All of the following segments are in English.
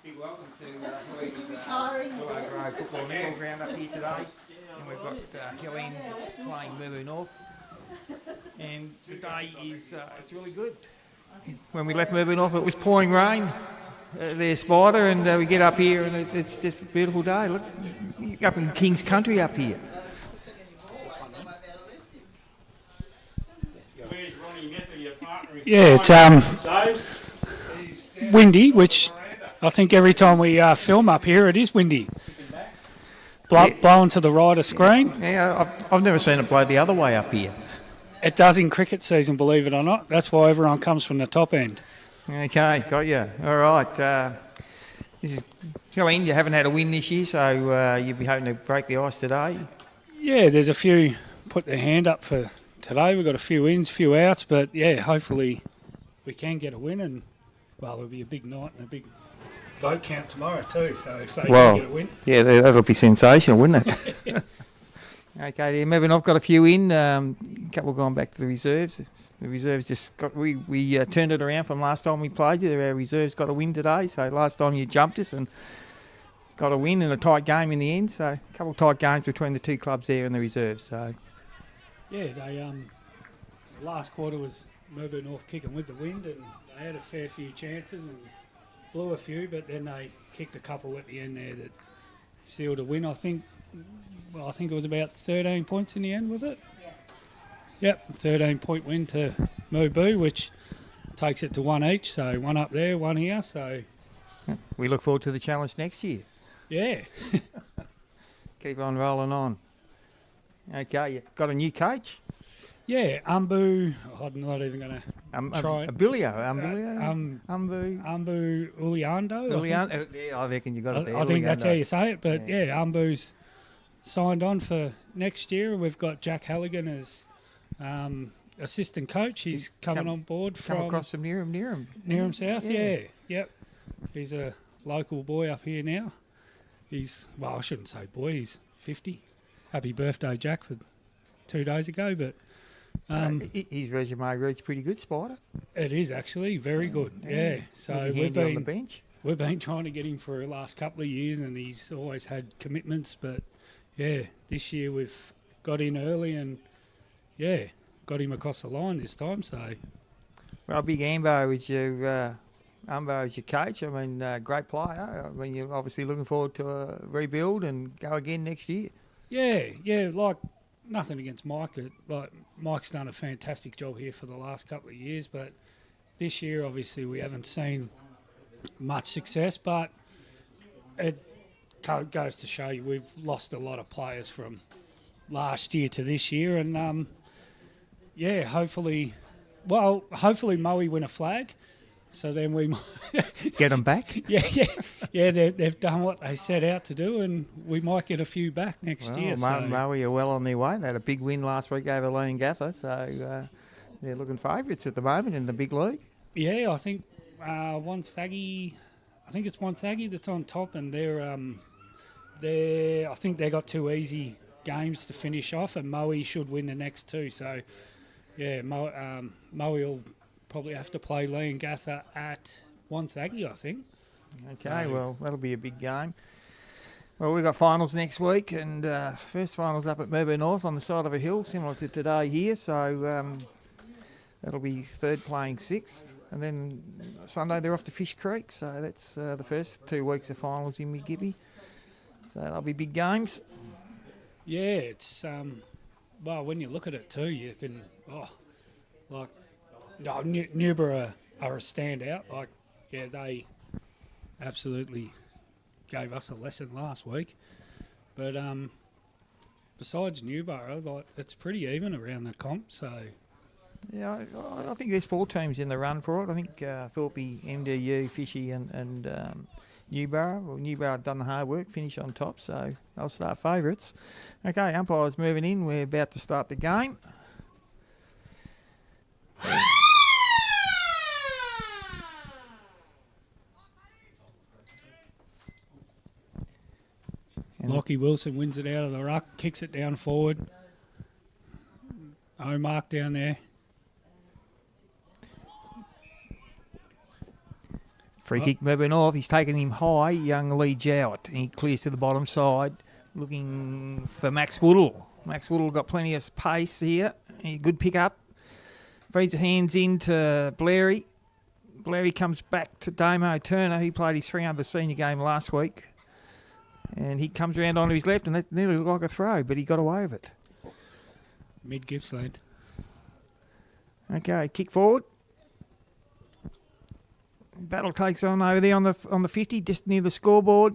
Big welcome to Willow Grove Football Netball Ground up here today. And we've got Hill End playing Mirboo North. And the day is, it's really good. When we left Mirboo North, it was pouring rain there, Spider, and we get up here and it's just a beautiful day. Look, you're up in King's Country up here. Yeah, it's windy, which I think every time we film up here, it is windy. Blowing to the right of screen. Yeah, I've never seen it blow the other way up here. It does in cricket season, believe it or not. That's why everyone comes from the top end. Okay, got you. All right. This is Hill End. You haven't had a win this year, so you'll be hoping to break the ice today. Yeah, there's a few put their hand up for today. We've got a few wins, few outs, but yeah, hopefully we can get a win, and well, it'll be a big night and a big vote count tomorrow too. So if they can get a win, yeah, that'll be sensational, wouldn't it? Okay, Melbourne, I've got a few in. A couple gone back to the reserves. The reserves just got we turned it around from last time we played you. Our reserves got a win today. So last time you jumped us and got a win in a tight game in the end. So a couple of tight games between the two clubs there and the reserves. So yeah, they last quarter was Mirboo North kicking with the wind, and they had a fair few chances and blew a few, but then they kicked a couple at the end there that sealed a win. I think it was about 13 points in the end, was it? Yeah. Yep, 13-point win to Mirboo, which takes it to one each. So one up there, one here. So we look forward to the challenge next year. Yeah. Keep on rolling on. Okay, you got a new coach? Yeah, Umbu. I'm not even going to try it. Abilio. Umbu Uliando. Yeah, I reckon you got it there. I think that's how you say it. But yeah, Umbu's signed on for next year. We've got Jack Halligan as assistant coach. He's coming on board from across from Nearham South. Yeah. Yep. He's a local boy up here now. I shouldn't say boy. He's 50. Happy birthday, Jack, for 2 days ago. But his resume reads pretty good, Spider. It is actually very good. Yeah. So we've been on the bench. We've been trying to get him for the last couple of years, and he's always had commitments. But yeah, this year we've got in early and yeah, got him across the line this time. So well, Big Ambo is your coach. I mean, great player. I mean, you're obviously looking forward to a rebuild and go again next year. Yeah. Like nothing against Mike. Mike's done a fantastic job here for the last couple of years, but this year obviously we haven't seen much success. But it goes to show you we've lost a lot of players from last year to this year, and hopefully Moe win a flag. So then we might get them back. Yeah. They've done what they set out to do, and we might get a few back next year. Moe are well on their way. They had a big win last week over Leongatha, so they're looking favourites at the moment in the big league. Yeah, I think one Thaggy. I think it's one Thaggy that's on top, and I think they got 2 easy games to finish off, and Moe should win the next 2. So yeah, Moe will probably have to play Leongatha at Wonthaggi, I think. Okay, well, that'll be a big game. Well, we've got finals next week, and first finals up at Mirboo North on the side of a hill, similar to today here. So that'll be third playing sixth. And then Sunday they're off to Fish Creek, so that's the first 2 weeks of finals in Gippy. So that'll be big games. Yeah, it's, well, when you look at it too, you can, Newborough are a standout. They absolutely gave us a lesson last week. But besides Newborough, it's pretty even around the comp. So yeah, I think there's 4 teams in the run for it. I think Thorpe, MDU, Fishy, and Newborough. Well, Newborough done the hard work, finish on top, so they'll start favourites. Okay, umpires moving in. We're about to start the game. Lockie Wilson wins it out of the ruck, kicks it down forward. Mark down there. Free kick moving off. He's taken him high, young Lee Jowett. He clears to the bottom side, looking for Max Woodall. Max Woodall got plenty of pace here. Good pick up. Feeds the hands into Blairy. Blairy comes back to Damo Turner. He played his 300 senior game last week. And he comes around onto his left, and that nearly looked like a throw, but he got away with it. Mid Gippsland. Okay, kick forward. Battle takes on over there on the 50, just near the scoreboard.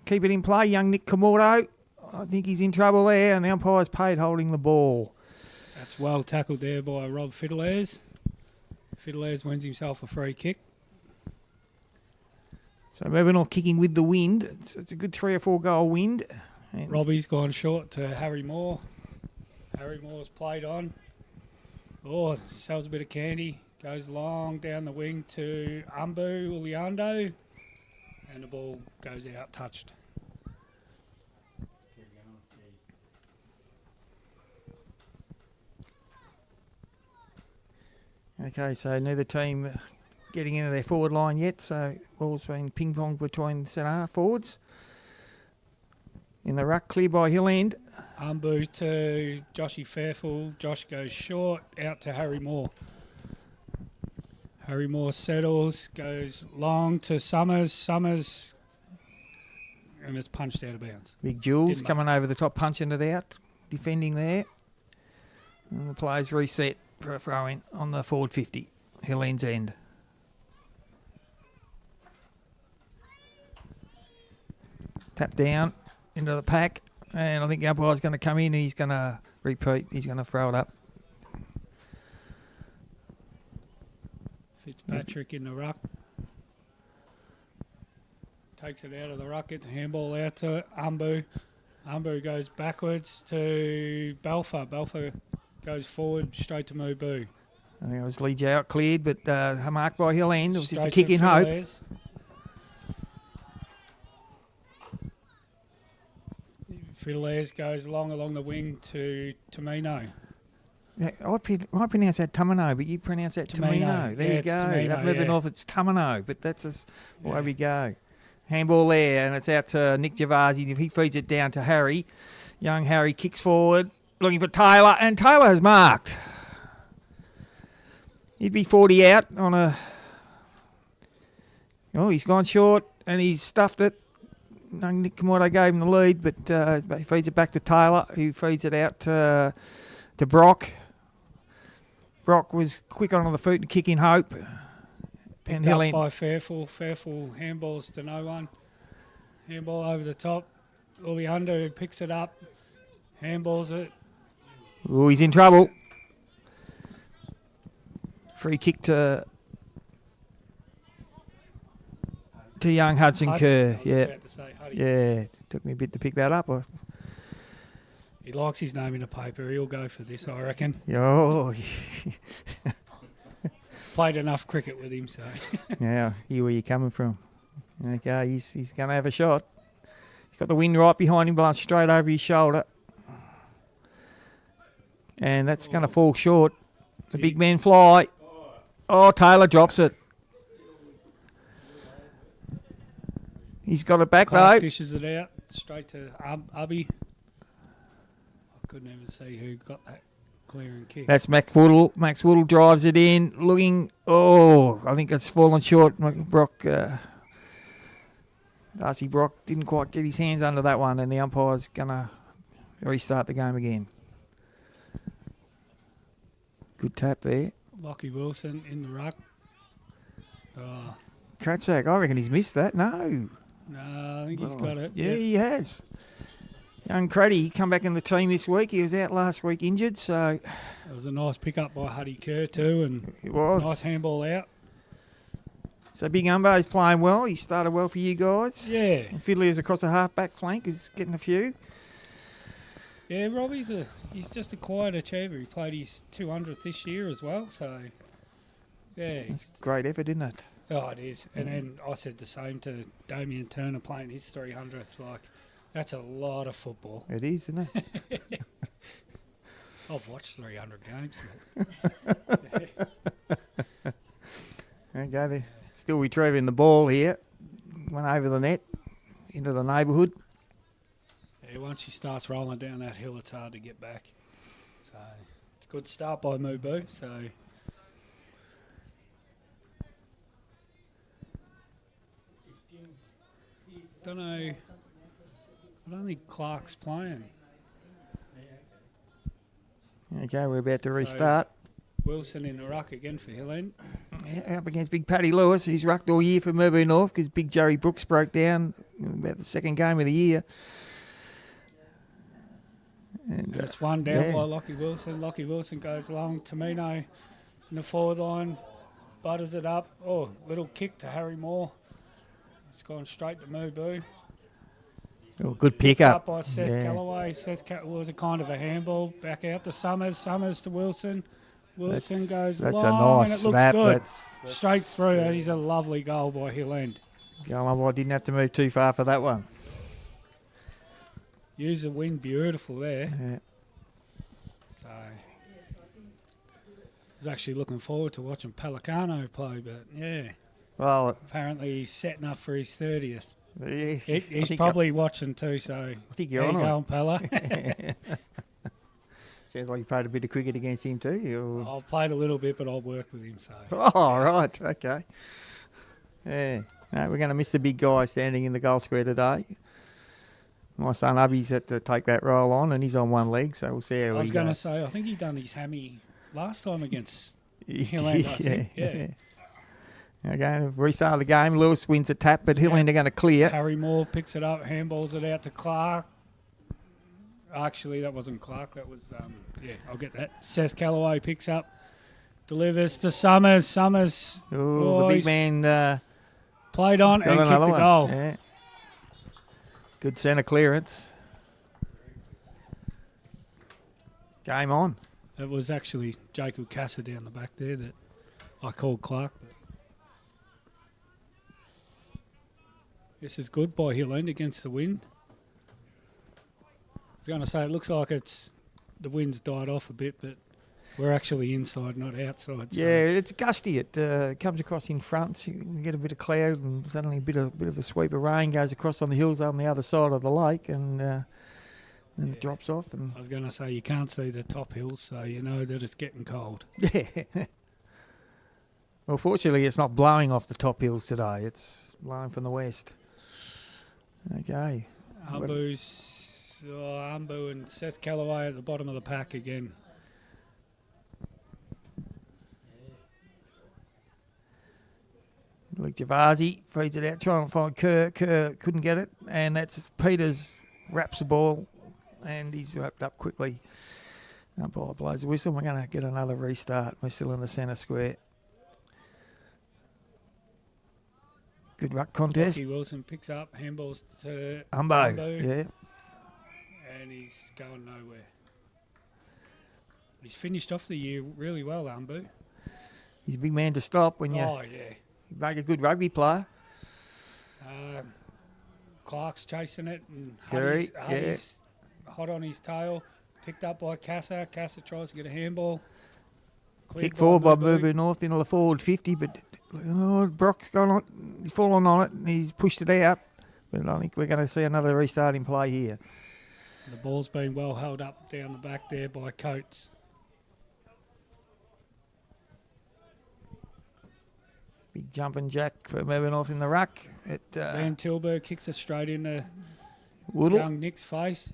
Keep it in play. Young Nick Komodo. I think he's in trouble there, and the umpire's paid holding the ball. That's well tackled there by Rob Fiddlers. Fiddlers wins himself a free kick. So moving off, kicking with the wind. It's a good 3 or 4 goal wind. And Robbie's gone short to Harry Moore. Harry Moore's played on. Oh, sells a bit of candy. Goes long down the wing to Umbu Uliando. And the ball goes out touched. Okay, so neither team getting into their forward line yet, so ball's been ping-ponged between centre forwards. In the ruck, clear by Hill End. Umbu to Joshy Fairfield. Josh goes short, out to Harry Moore. Harry Moore settles, goes long to Summers. Summers, and it's punched out of bounds. Big Jules coming over the top, punching it out, defending there. And the players reset for a throw-in on the forward 50, Hill End's end. Tap down into the pack, and I think the umpire's going to come in. He's going to repeat. He's going to throw it up. Fitzpatrick in the ruck. Takes it out of the ruck. Gets a handball out to Umbu. Umbu goes backwards to Belfer. Belfer goes forward straight to Mirboo. I think it was Lee Jowett cleared, but marked by Hill End. It was just a Straight kick to in hope. Fiddlers. Fiddlers goes along the wing to Tamino. Yeah, I pronounce that Tamino, but you pronounce that Tamino. There you go. Tamino, Moving off, it's Tamino, but that's just the way we go. Handball there, and it's out to Nick Javasi. He feeds it down to Harry. Young Harry kicks forward, looking for Taylor, and Taylor has marked. He'd be 40 out on a... Oh, he's gone short, and he's stuffed it. Nick Komodo gave him the lead, but he feeds it back to Taylor, who feeds it out to Brock. Brock was quick on the foot and kick in hope. Picked up by Fairfield. Fairfield handballs to no one. Handball over the top. Uliando picks it up. Handballs it. Oh, he's in trouble. Free kick to young Hudson Kerr. Yeah. Took me a bit to pick that up. He likes his name in the paper. He'll go for this, I reckon. Oh. Played enough cricket with him, so. Now, hear where you're coming from. Okay, he's going to have a shot. He's got the wind right behind him, blowing straight over his shoulder. And that's going to fall short. The big man fly. Oh, Taylor drops it. He's got it back, Clark though. Dishes it out straight to Ubby. I couldn't even see who got that clearing kick. That's Max Woodall. Max Woodall drives it in, looking... Oh, I think it's fallen short. Darcy Brock didn't quite get his hands under that one, and the umpire's going to restart the game again. Good tap there. Lockie Wilson in the ruck. Oh. Kratsak, I reckon he's missed that. No, I think he's got it. Yeah, he has. Young Craddy, he come back in the team this week. He was out last week injured, so... It was a nice pick-up by Huddy Kerr too, and it was. Nice handball out. So Big Umbo's playing well. He started well for you guys. Yeah. And Fiddlers across the half-back flank is getting a few. Yeah, Robbie's he's just a quiet achiever. He played his 200th this year as well, so... Yeah. It's a great effort, isn't it? Oh, it is. And then I said the same to Damien Turner playing his 300th. Like, that's a lot of football. It is, isn't it? I've watched 300 games. Okay, they're still retrieving the ball here. Went over the net into the neighbourhood. Yeah, once she starts rolling down that hill, it's hard to get back. So it's a good start by Mirboo. So don't know. I don't think Clark's playing. Okay, we're about to restart. Wilson in the ruck again for Hill End. Yeah, up against Big Paddy Lewis. He's rucked all year for Mirboo North because Big Jerry Brooks broke down about the second game of the year. And it's one down by Lockie Wilson. Lockie Wilson goes long. Tamino in the forward line, butters it up. Oh, little kick to Harry Moore. It's gone straight to Mirboo. Oh, good pickup. Up by Seth Callaway. Was a kind of a handball. Back out to Summers. Summers to Wilson. Wilson goes that's long, a nice and it looks snap. good. That's straight through. He's a lovely goal by Hill End. I didn't have to move too far for that one. Use the wind beautiful there. Yeah. So I was actually looking forward to watching Pelicano play, but yeah. Well, apparently he's setting up for his 30th. Yes, He's probably watching too, so I think you're on going, Pella. Sounds like you played a bit of cricket against him too. I've played a little bit, but I'll work with him. So. Oh, right, okay. Yeah, no, we're going to miss the big guy standing in the goal square today. My son Ubby's had to take that role on, and he's on one leg, so we'll see how he goes. I was going to say, I think he done his hammy last time against Hill End, I think. Yeah. Okay, restart the game. Lewis wins a tap, but Hill End are going to clear. Harry Moore picks it up, handballs it out to Clark. Actually, that wasn't Clark. That was, I'll get that. Seth Callaway picks up, delivers to Summers. Summers. Oh, the big man played on and kicked the goal. Yeah. Good centre clearance. Game on. It was actually Jacob Casa down the back there that I called Clark. But this is good by Hill End against the wind. I was going to say, it looks like the wind's died off a bit, but we're actually inside, not outside. Yeah, it's gusty. It comes across in front. So you get a bit of cloud, and suddenly a bit of a sweep of rain goes across on the hills on the other side of the lake, and then it drops off. And I was going to say, you can't see the top hills, so you know that it's getting cold. Yeah. Well, fortunately, it's not blowing off the top hills today. It's blowing from the west. Okay. Umbu and Seth Callaway at the bottom of the pack again. Like Javasi feeds it out, trying to find Kerr. Kerr couldn't get it, and that's Peters wraps the ball, and he's wrapped up quickly. Umpire blows the whistle. We're going to get another restart. We're still in the centre square. Good ruck contest. Lockie Wilson picks up, handballs to Umbo. Yeah. And he's going nowhere. He's finished off the year really well, Umbu. He's a big man to stop when you make a good rugby player. Clark's chasing it, and Huddy's hot on his tail. Picked up by Casa. Casa tries to get a handball. Kick forward by Mirboo North into the forward 50, but Brock's gone on. He's fallen on it, and he's pushed it out. But I think we're going to see another restarting play here. The ball's been well held up down the back there by Coates. Big jumping jack for Mirboo North in the ruck. Van Tilburg kicks it straight into Woodle. Young Nick's face.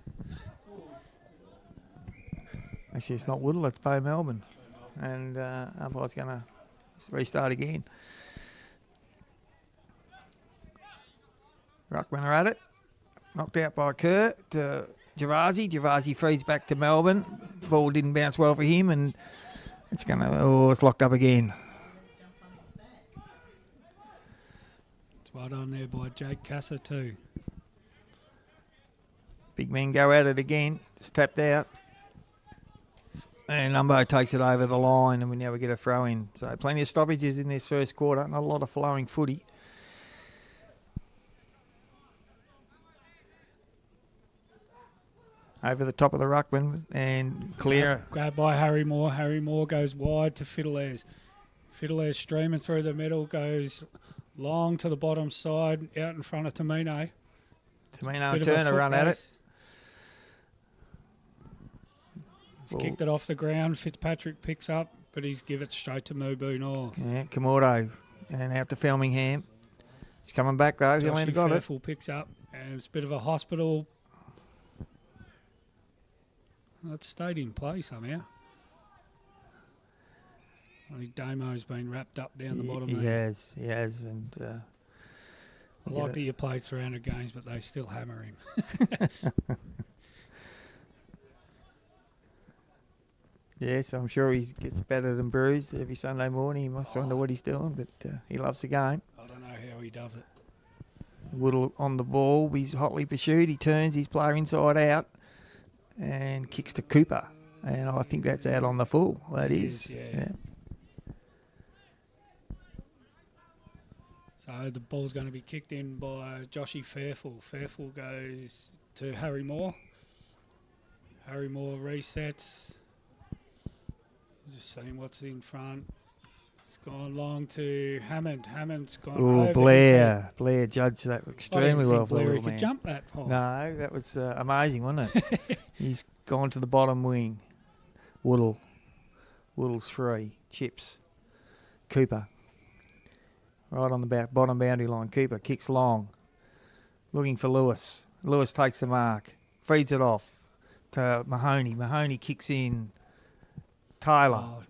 Actually, it's not Woodle, it's Bay Melbourne. And umpire's going to restart again. Ruckman are at it. Knocked out by Kerr to Javasi. Javasi feeds back to Melbourne. Ball didn't bounce well for him, and it's it's locked up again. It's right on there by Jake Casa too. Big men go at it again. It's tapped out. And Umbo takes it over the line, and we now get a throw in. So plenty of stoppages in this first quarter. Not a lot of flowing footy. Over the top of the ruckman and clear. Grabbed by Harry Moore. Harry Moore goes wide to Fiddlers. Fiddler streaming through the middle, goes long to the bottom side, out in front of Tamino. Tamino and Turner run at it. He's kicked it off the ground. Fitzpatrick picks up, but he's give it straight to Mirboo North. Yeah, Komodo and out to Felmingham. He's coming back though. He'll end got Fairfield picks up, and it's a bit of a hospital. Well, it stayed in play somehow. I think Damo's been wrapped up down the bottom. He has, and I like that you played 300 games, but they still hammer him. Yes, I'm sure he gets battered and bruised every Sunday morning. He must wonder what he's doing, but he loves the game. I don't know how he does it. Woodle on the ball. He's hotly pursued. He turns his player inside out and kicks to Cooper. And I think that's out on the full. That is. Yeah. So the ball's going to be kicked in by Joshy Fairfield. Fairfield goes to Harry Moore. Harry Moore resets. Just seeing what's in front. It's gone long to Hammond. Hammond's gone over. Blair. Blair judged that extremely well for the little man. Could jump that far. No, that was amazing, wasn't it? He's gone to the bottom wing. Woodle's 3. Chips. Cooper. Right on the bottom boundary line. Cooper kicks long. Looking for Lewis. Lewis takes the mark. Feeds it off to Mahoney. Mahoney kicks in. Taylor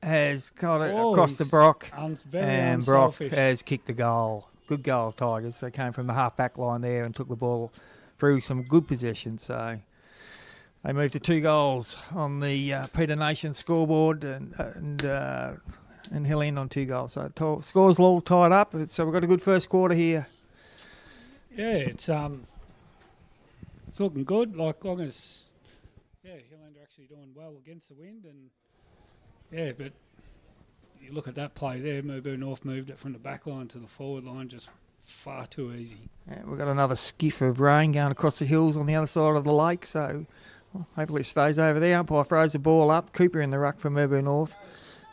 has got it across to Brock, and Brock has kicked the goal. Good goal, Tigers. They came from the half-back line there and took the ball through some good possession. So they moved to 2 goals on the Peter Nation scoreboard and Hill End on 2 goals. So scores all tied up. So we've got a good first quarter here. Yeah, it's looking good. Like long as Hill End are actually doing well against the wind, and but you look at that play there. Mirboo North moved it from the back line to the forward line, just far too easy. Yeah, we've got another skiff of rain going across the hills on the other side of the lake, so hopefully it stays over there. Umpire throws the ball up. Cooper in the ruck for Mirboo North.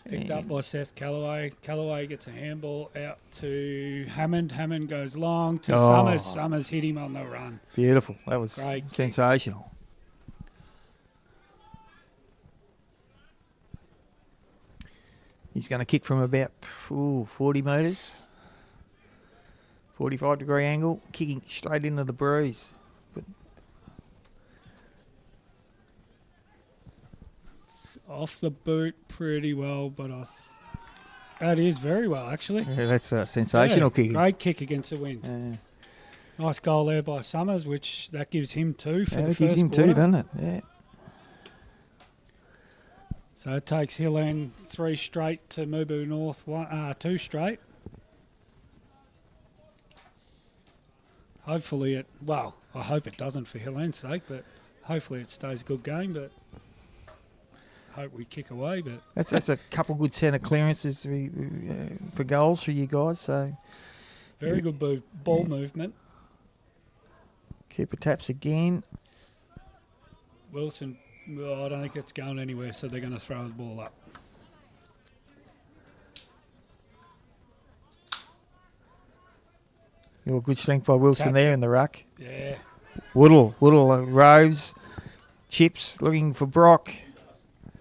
Picked up by Seth Callaway. Callaway gets a handball out to Hammond. Hammond goes long to Summers. Summers hit him on the run. Beautiful. That was great sensational. Kick. He's going to kick from about 40 metres. 45-degree angle. Kicking straight into the breeze. But off the boot pretty well, but that is very well, actually. Yeah, that's a sensational kick. Great kick against the wind. Yeah. Nice goal there by Summers, which that gives him 2 for the first quarter. It gives him 2, doesn't it? Yeah. So it takes Hill End 3 straight to Mirboo North 2 straight. Hopefully I hope it doesn't for Hill End's sake, but hopefully it stays a good game, but hope we kick away. But that's a couple good centre clearances for goals for you guys. So very good ball movement. Cooper taps again. Wilson, I don't think it's going anywhere, so they're going to throw the ball up. Good strength by Wilson there in the ruck. Yeah. Woodle roves, chips, looking for Brock.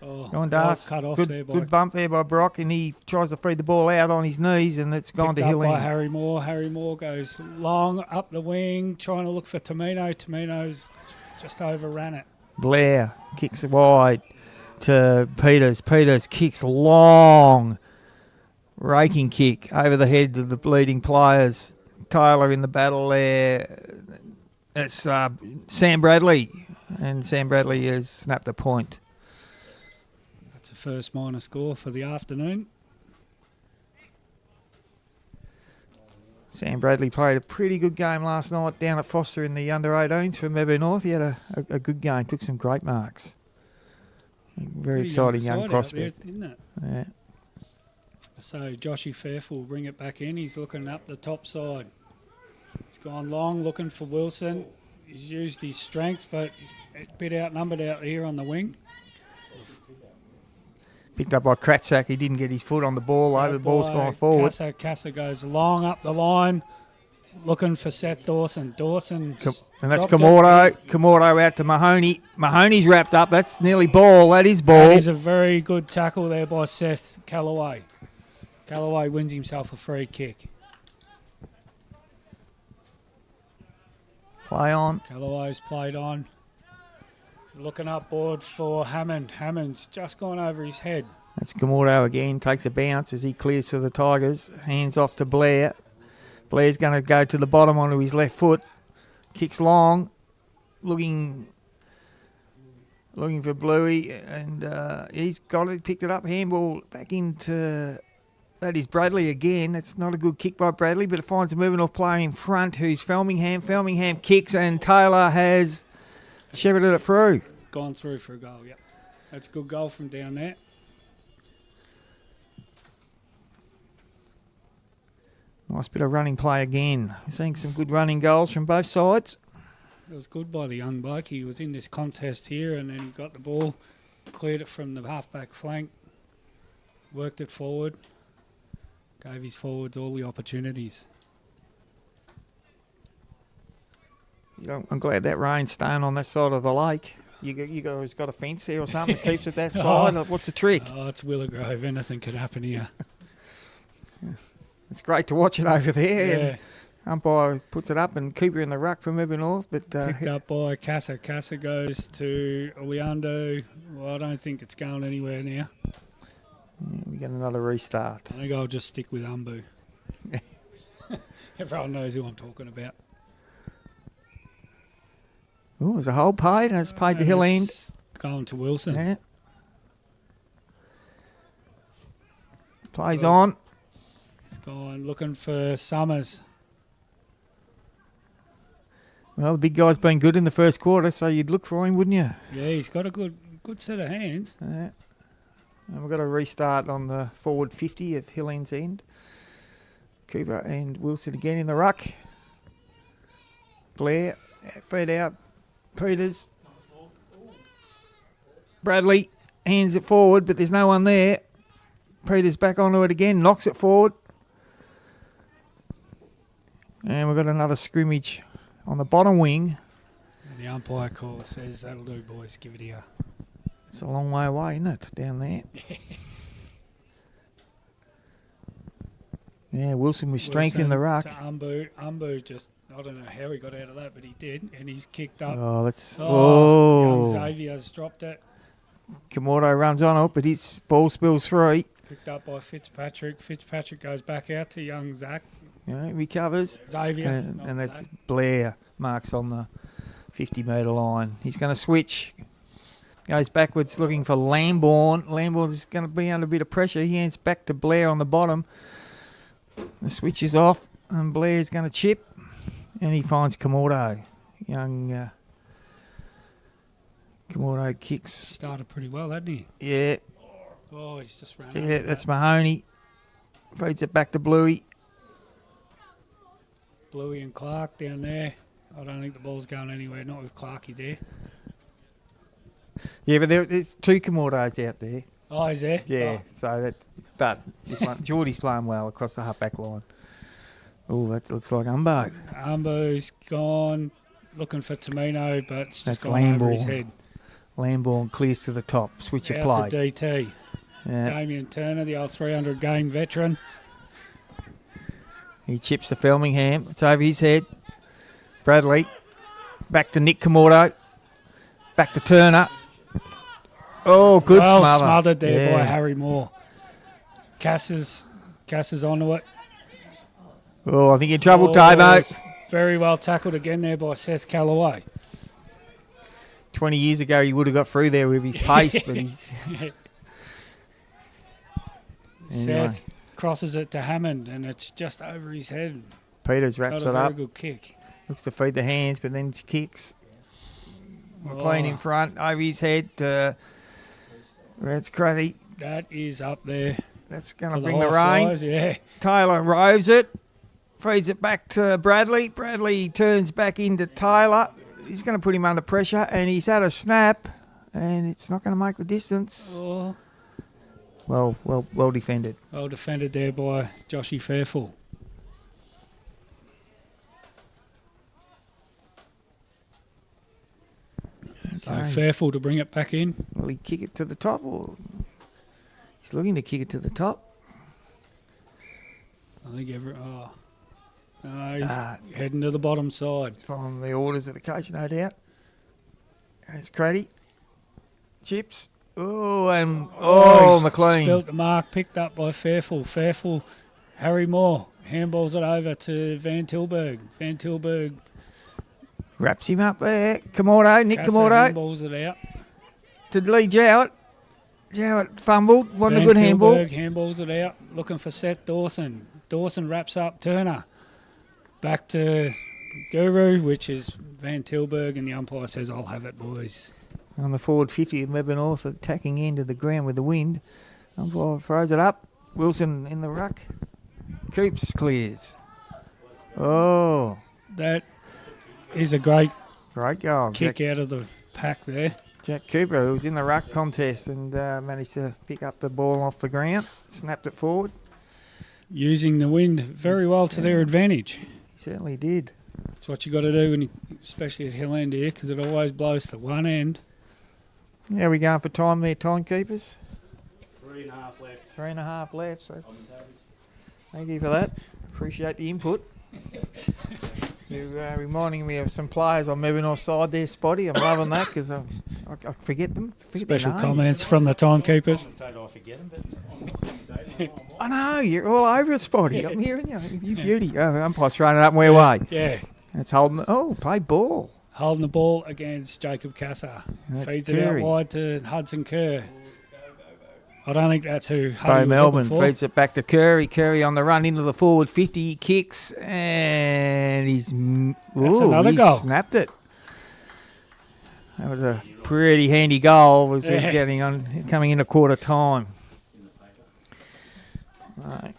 Gone Darce. Cut off there good bump there by Brock, and he tries to feed the ball out on his knees, and it's gone to Hill End. By Harry Moore. Harry Moore goes long up the wing, trying to look for Tamino. Tamino's just overran it. Blair kicks it wide to Peters. Peters kicks long, raking kick over the head of the bleeding players. Taylor in the battle there. It's Sam Bradley, and Sam Bradley has snapped a point. That's the first minor score for the afternoon. Sam Bradley played a pretty good game last night down at Foster in the under-18s for Mirboo North. He had a good game, took some great marks. Very exciting young prospect. There, isn't it? Yeah. So Joshy Fairfield will bring it back in. He's looking up the top side. He's gone long, looking for Wilson. He's used his strength, but he's a bit outnumbered out here on the wing. Picked up by Kratzak. He didn't get his foot on the ball. The ball's gone forward. Casa goes long up the line, looking for Seth Dawson. And that's Komodo. Komodo out to Mahoney. Mahoney's wrapped up. That's nearly ball. That is ball. That is a very good tackle there by Seth Callaway. Callaway wins himself a free kick. Play on. Callaway's played on. He's looking up board for Hammond. Hammond's just gone over his head. That's Komodo again. Takes a bounce as he clears to the Tigers. Hands off to Blair. Blair's going to go to the bottom onto his left foot. Kicks long. Looking for Bluey. And he's got it. Picked it up. Handball back into... That is Bradley again. It's not a good kick by Bradley, but it finds a moving off player in front who's Felmingham. Felmingham kicks and Taylor has shepherded it through. Gone through for a goal, yep. That's a good goal from down there. Nice bit of running play again. We're seeing some good running goals from both sides. It was good by the young bloke. He was in this contest here and then he got the ball, cleared it from the half-back flank, worked it forward. Gave his forwards all the opportunities. I'm glad that rain's staying on that side of the lake. You guys got a fence there or something that keeps it that side? What's the trick? Oh, it's Willow Grove. Anything can happen here. It's great to watch it over there. Yeah. And umpire puts it up and Cooper in the ruck from Mirboo North. But picked up by Casa. Casa goes to Oleando. Well, I don't think it's going anywhere now. Yeah, we get another restart. I think I'll just stick with Umbu. Everyone knows who I'm talking about. Oh, there's a hole paid, and it's paid to Hill End. Going to Wilson. Yeah. Plays on. It's gone looking for Summers. Well, the big guy's been good in the first quarter, so you'd look for him, wouldn't you? Yeah, he's got a good set of hands. Yeah. And we've got a restart on the forward 50 of Hill End's end. Cooper and Wilson again in the ruck. Blair, fed out. Peters. Bradley hands it forward, but there's no one there. Peters back onto it again, knocks it forward. And we've got another scrimmage on the bottom wing. And the umpire call says, that'll do, boys, give it here. It's a long way away, isn't it, down there? Yeah, Wilson with strength in the ruck. Umbu just, I don't know how he got out of that, but he did, and he's kicked up. Oh, that's... Young Xavier's dropped it. Komodo runs on it, but his ball spills free. Picked up by Fitzpatrick. Fitzpatrick goes back out to young Zach. Yeah, recovers. Xavier. And that's Zach. Blair marks on the 50-metre line. He's going to switch. Goes backwards looking for Lambourne. Lambourne's going to be under a bit of pressure. He hands back to Blair on the bottom. The switch is off, and Blair's going to chip. And he finds Komodo. Young Komodo kicks. Started pretty well, hadn't he? Yeah. Oh, he's just ran. Yeah, that's Mahoney. Feeds it back to Bluey. Bluey and Clark down there. I don't think the ball's going anywhere, not with Clarkie there. Yeah, but there's two Komodos out there. Oh, is there? Yeah, so but this one, Geordie's playing well across the half-back line. Oh, that looks like Umbo. Umbo's gone, looking for Tamino, but it's just That's gone over his head. Lambourne clears to the top. Switch of play. Out to DT. Yeah. Damien Turner, the old 300-game veteran. He chips to Felmingham. It's over his head. Bradley. Back to Nick Komodo. Back to Turner. Oh, good smother. Smothered there by Harry Moore. Cass is onto it. Oh, I think in trouble, Tabo. Very well tackled again there by Seth Callaway. 20 years ago, he would have got through there with his pace, but he's... Anyway. Seth crosses it to Hammond, and it's just over his head. Peters wraps it up. Very good kick. Looks to feed the hands, but then kicks. McLean in front, over his head. That's Crotty. That is up there. That's going to bring the rain. Flies, yeah. Taylor rows it. Feeds it back to Bradley. Bradley turns back into Taylor. He's going to put him under pressure, and he's had a snap, and it's not going to make the distance. Oh. Well defended. Well defended there by Joshy Fairful. So Okay. Fairful to bring it back in. Will he kick it to the top, or he's looking to kick it to the top? I think he's heading to the bottom side. Following the orders of the coach, no doubt. It's Craddy. Chips. Oh, McLean. Spilt the mark, picked up by Fairful. Fairful, Harry Moore handballs it over to Van Tilburg. Van Tilburg Wraps him up there. Komodo, Nick Casa Komodo handballs it out. to Lee Jowett. Jowett fumbled. Wasn't Van a good handball. Tilburg handballs it out. Looking for Seth Dawson. Dawson wraps up Turner. Back to Guru, which is Van Tilburg, and the umpire says, "I'll have it, boys." On the forward 50 of Melbourne North, attacking into the ground with the wind. Umpire throws it up. Wilson in the ruck. Coops clears. Oh, That is a great great goal. kick out of the pack there. Jack Cooper, who was in the ruck contest and managed to pick up the ball off the ground, snapped it forward. Using the wind very well to their advantage. He certainly did. That's what you got to do, when you, especially at Hill End here, because it always blows to one end. How are we going for time there, timekeepers? 3.5 left. 3.5 left. So thank you for that. Appreciate the input. You're reminding me of some players on Melbourne North side there, Spotty. I'm loving that because I forget them. Forget their Special names. comments from the timekeepers. I know, you're all over it, Spotty. I'm hearing you. You beauty. Oh, umpire's throwing it up my way. Yeah. It's holding. Oh, play ball. Holding the ball against Jacob Casa. That's Feeds it out Curry. wide to Hudson Kerr. I don't think that's who Bo Huddy was Melbourne looking for. feeds it back to Curry. Curry on the run into the forward 50. He kicks and he's another he goal. snapped it. That was a pretty handy goal as we're Yeah. getting on coming into quarter time. Right.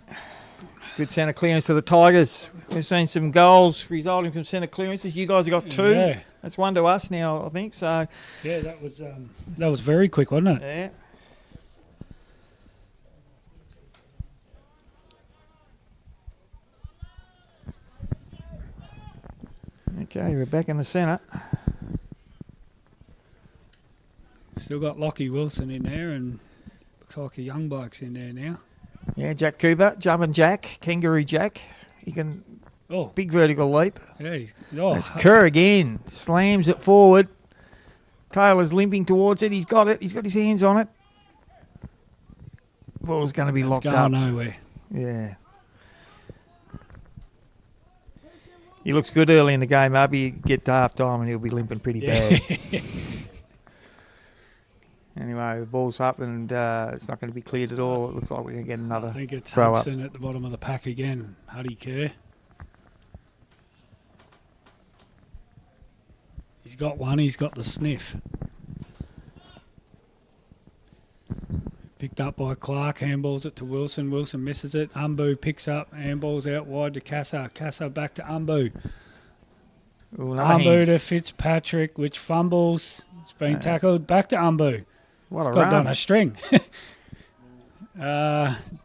Good centre clearance to the Tigers. We've seen some goals resulting from centre clearances. You guys have got 2. Yeah. That's 1 to us now, I think. So Yeah, that was very quick, wasn't it? yeah. Okay, we're back in the centre. Still got Lockie Wilson in there, and looks like a young bloke's in there now. Yeah, Jack Cooper, jumping Jack, Kangaroo Jack. He can Oh, big vertical leap. yeah, It's Kerr again, slams it forward. Taylor's limping towards it. He's got it. He's got his hands on it. Ball's going to be locked going up. nowhere. Yeah. He looks good early in the game. Maybe you get to half time and he'll be limping pretty bad. Anyway, the ball's up and it's not going to be cleared at all. It looks like we're going to get another I think it's throw up. Hudson at the bottom of the pack again. Huddy Kerr. He's got one. He's got the sniff. Picked up by Clark. Handballs it to Wilson. Wilson misses it. Umbu picks up. Handballs out wide to Casa. Casa back to Umbu. Ooh, another Umbu hands. to Fitzpatrick, which fumbles. It's been tackled. Back to Umbu. What It's a got done run. a string.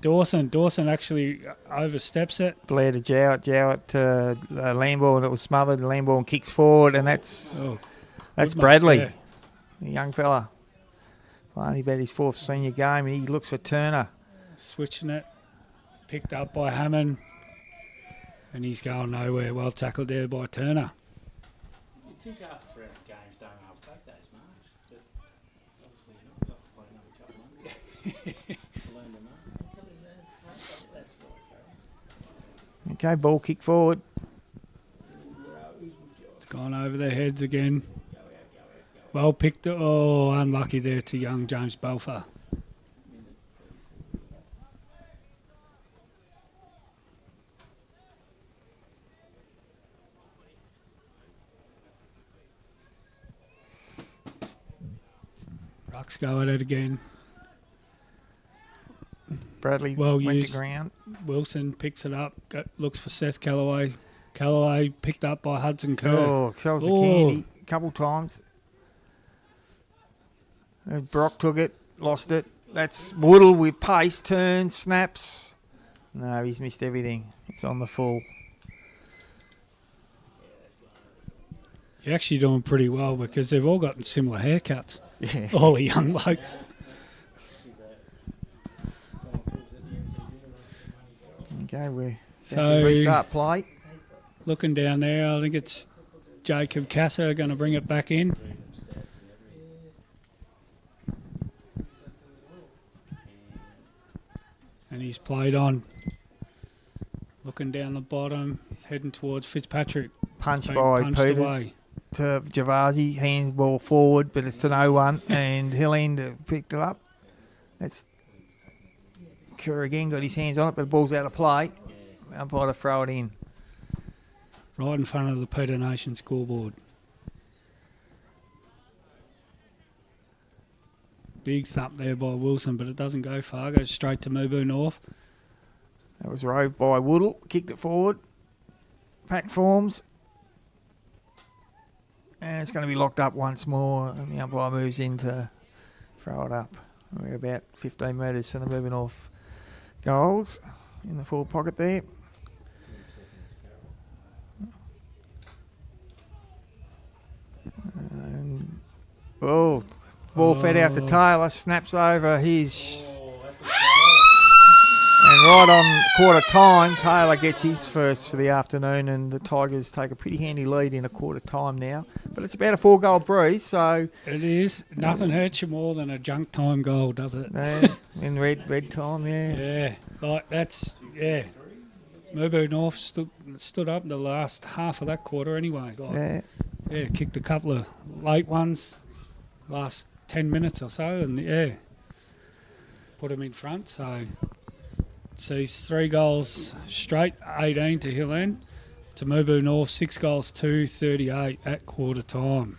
Dawson actually oversteps it. Blair to Jowett. Jowett to Lamborn, and it was smothered. Lamborn kicks forward, and that's Oh, that's good Bradley, mark, the young fella. Finally about his 4th senior game, and he looks for Turner. switching it. Picked up by Hammond. And he's going nowhere. Well tackled there by Turner. You'd think after games don't know how to take those marks, but obviously you're not. You've got to play another couple of months to learn the mark. That's right, Okay, ball kick forward. It's gone over their heads again. Well picked. Oh, unlucky there to young James Belfer. Rucks go at it again. Bradley Well went used. to ground. Wilson picks it up. Looks for Seth Callaway. Callaway picked up by Hudson Kerr. Oh, sells the Oh. candy a couple times. Brock took it, lost it. That's Woodle with pace, turn, snaps. No, he's missed everything. It's on the full. You're actually doing pretty well because they've all gotten similar haircuts. Yeah. All the young blokes. Okay, we're So- going to restart play. Looking down there, I think it's Jacob Casser going to bring it back in. And he's played on. Looking down the bottom, heading towards Fitzpatrick. Punch Being by punched Peters away. to Javasi. Hands ball forward, but it's to no one. And Hillen picked it up. That's Kerr again, got his hands on it, but the ball's out of play. Umpire to throw it in. Right in front of the Peter Nation scoreboard. Big thump there by Wilson, but it doesn't go far. Goes straight to Mirboo North. That was roved by Woodle. Kicked it forward. Pack forms. And it's going to be locked up once more. And the umpire moves in to throw it up. We're about 15 metres from the Mirboo North goals in the forward pocket there. And, ball fed out to Taylor. Snaps over his... And right on quarter time, Taylor gets his first for the afternoon, and the Tigers take a pretty handy lead in a quarter time now. But it's about a 4-goal breeze, so... It is. Nothing hurts you more than a junk time goal, does it? In red time, yeah. Yeah. Like, that's... Yeah. Mirboo North stood up in the last half of that quarter anyway. Like, Yeah. kicked a couple of late ones, last 10 minutes or so, and, put them in front, so... Sees 3 goals straight, 18 to Hill End. To Mirboo North, 6 goals, 38 at quarter time.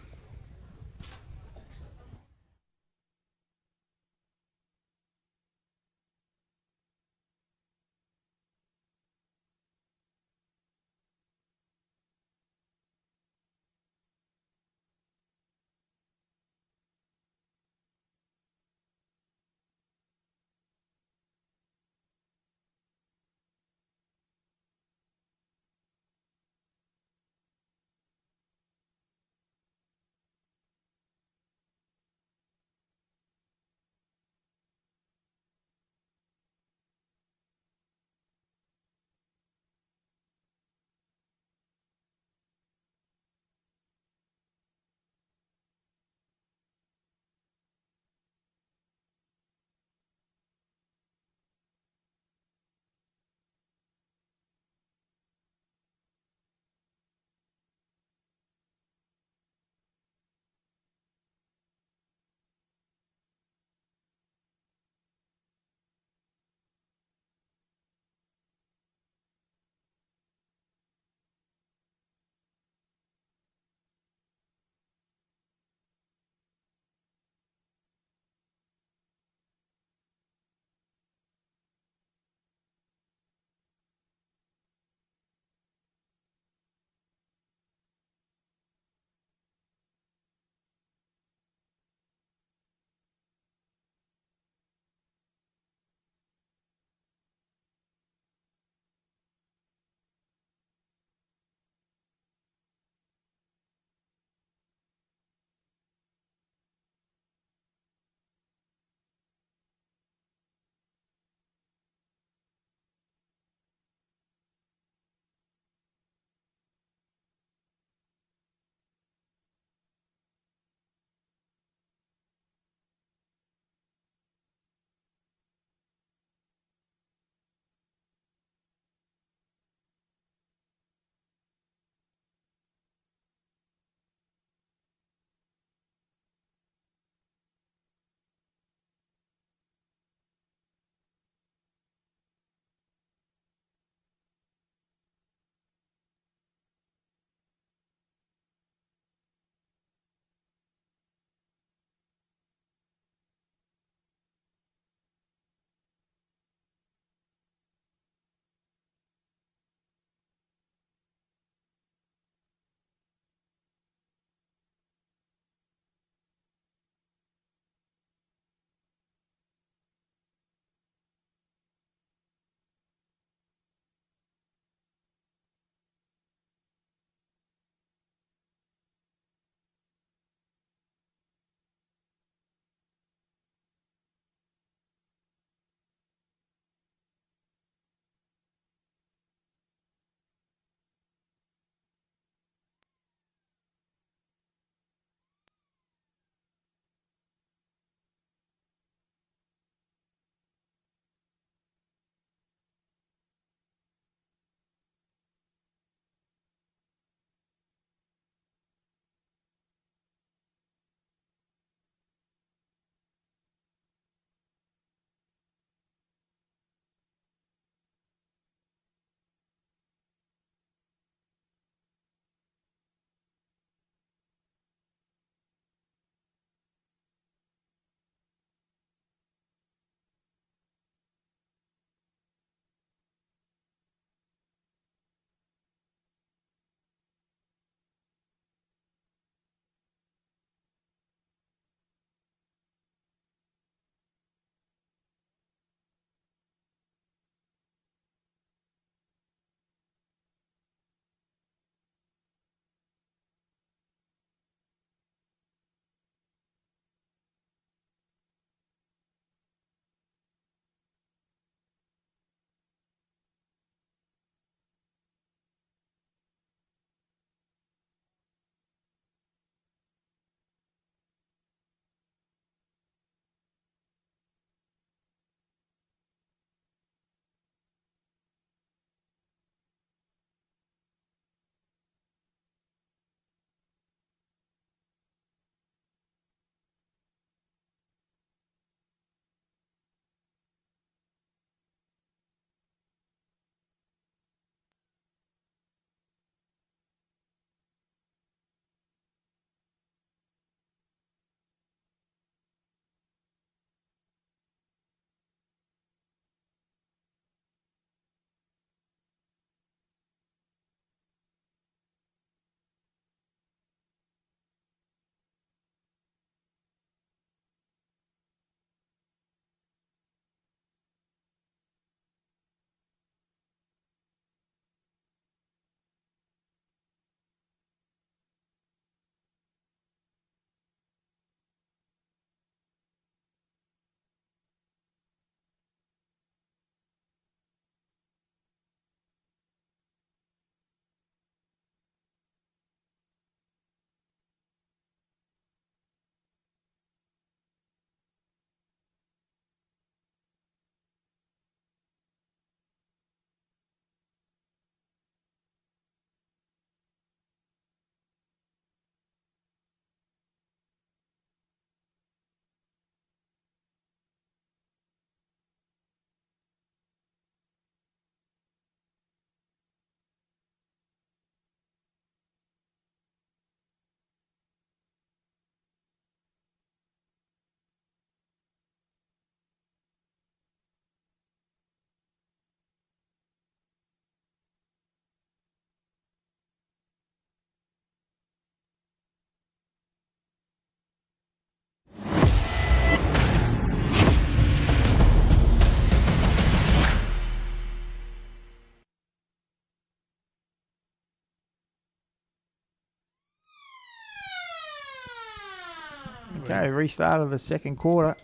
Okay, restart of the second quarter.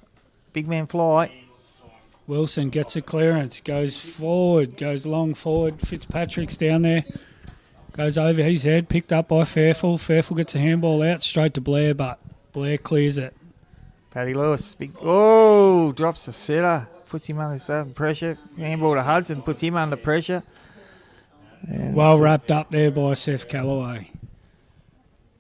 Big man fly. Wilson gets a clearance, goes forward, goes long forward. Fitzpatrick's down there, goes over his head, picked up by Fairfield. Fairfield gets a handball out straight to Blair, but Blair clears it. Paddy Lewis, drops the setter, puts him under some pressure. Handball to Hudson, puts him under pressure. And well wrapped up there by Seth Callaway.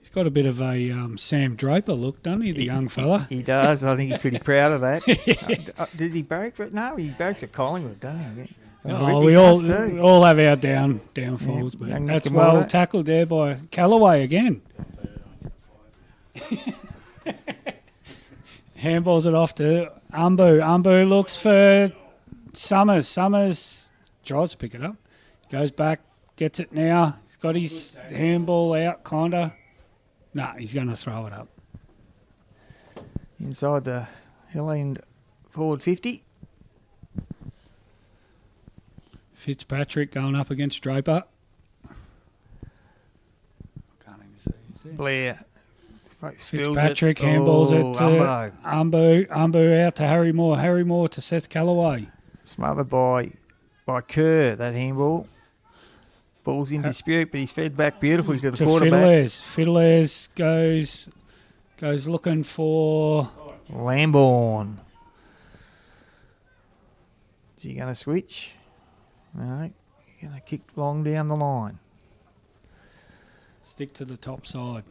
He's got a bit of a Sam Draper look, doesn't he, the young fella? He does. I think he's pretty proud of that. Did he barrack for it? No, he barracks at Collingwood, doesn't he? We all have our downfalls, but that's well tackled there by Callaway again. Handballs it off to Umbu. Umbu looks for Summers. Summers tries to pick it up. Goes back, gets it now. He's got his handball out, kinda. Nah, he's going to throw it up. Inside the hill end forward 50. Fitzpatrick going up against Draper. Can't even see. Is there? Blair. Fitzpatrick handballs it to Umbu. Umbu out to Harry Moore. Harry Moore to Seth Callaway. Smothered by Kerr, that handball. Ball's in dispute, but he's fed back beautifully to the quarterback. Fiddlers goes looking for Lambourne. Is he going to switch? No, he's going to kick long down the line. Stick to the top side.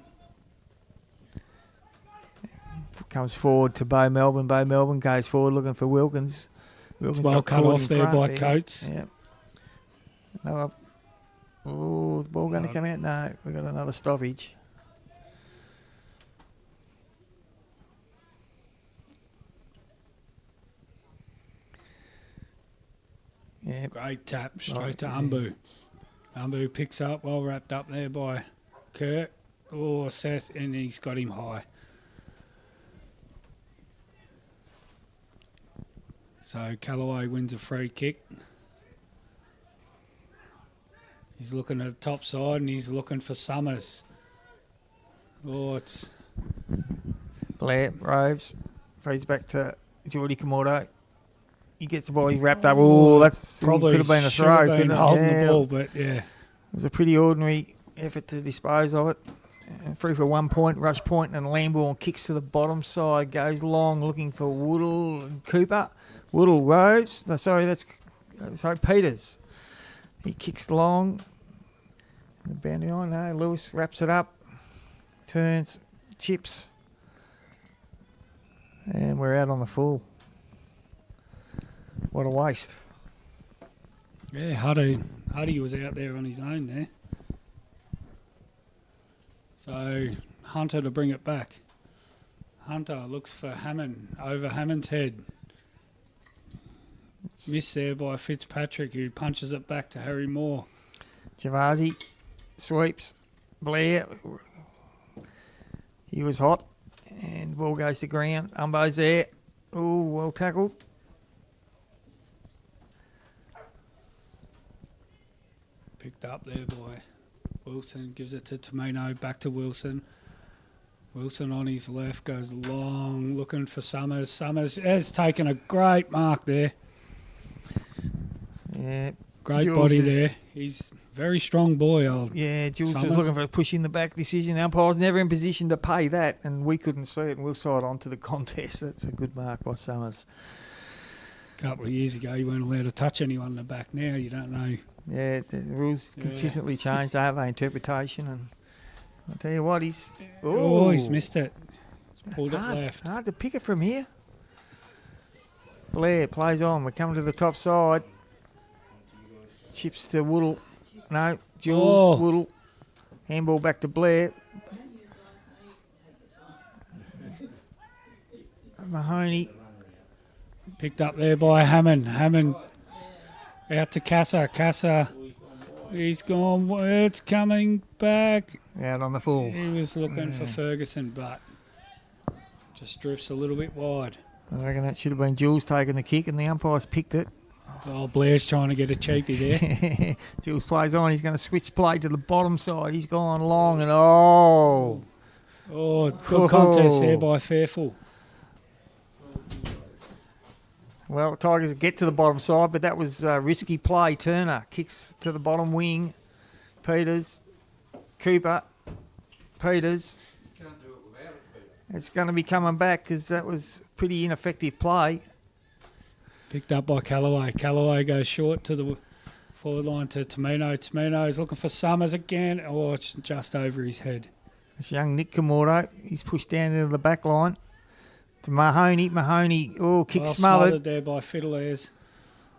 Comes forward to Bo Melbourne. Bo Melbourne goes forward looking for Wilkins. It's well cut off there by Coates. Yep. No, the ball going to come out? No, we've got another stoppage. Yeah. Great tap straight to Umbu. Umbu picks up, well wrapped up there by Kurt or Seth, and he's got him high. So Callaway wins a free kick. He's looking at the top side and he's looking for Summers. Oh, it's Blair Roves feeds back to Geordie Komodo. He gets the ball, he's wrapped up. Oh, that's probably could have been a throw. Could have holding the ball, but yeah. It was a pretty ordinary effort to dispose of it. Free for 1 point, rush point, and Lambourne kicks to the bottom side, goes long, looking for Woodall and Cooper. Woodall Roves. No, sorry, Peters. He kicks long. The boundary line. No, Lewis wraps it up. Turns, chips. And we're out on the full. What a waste. Yeah, Huddy was out there on his own there. So Hunter to bring it back. Hunter looks for Hammond over Hammond's head. Missed there by Fitzpatrick, who punches it back to Harry Moore. Javazzi sweeps. Blair, he was hot. And ball goes to ground. Umbo's there. Oh, well tackled. Picked up there by Wilson. Gives it to Tomino. Back to Wilson. Wilson on his left goes long, looking for Summers. Summers has taken a great mark there. Yeah. Great Jules body there. He's a very strong boy. Jules was looking for a push in the back decision. The umpire's never in position to pay that, and we couldn't see it, and we'll side on to the contest. That's a good mark by Summers. A couple of years ago, you weren't allowed to touch anyone in the back. Now you don't know. Yeah, the rules consistently changed, aren't they? Interpretation, and I'll tell you what, he's missed it. He's pulled it left. Hard to pick it from here. Blair plays on. We're coming to the top side. Chips to Woodall. No, Jules, Woodall. Handball back to Blair. Mahoney. Picked up there by Hammond. Hammond out to Casa. Casa, he's gone. It's coming back. Out on the full. He was looking for Ferguson, but just drifts a little bit wide. I reckon that should have been Jules taking the kick, and the umpires picked it. Oh, Blair's trying to get a cheeky there. Jules plays on. He's going to switch play to the bottom side. He's gone long, and Oh, good contest there by Fairful. Well, Tigers get to the bottom side, but that was risky play. Turner kicks to the bottom wing. Peters, Cooper, Peters. Can't do it without it, Peter. It's going to be coming back because that was pretty ineffective play. Picked up by Callaway. Callaway goes short to the forward line to Tamino. Tamino is looking for Summers again. Oh, it's just over his head. This young Nick Kamoro, he's pushed down into the back line. To Mahoney. Mahoney, kick Well smothered. there by Fiddlers.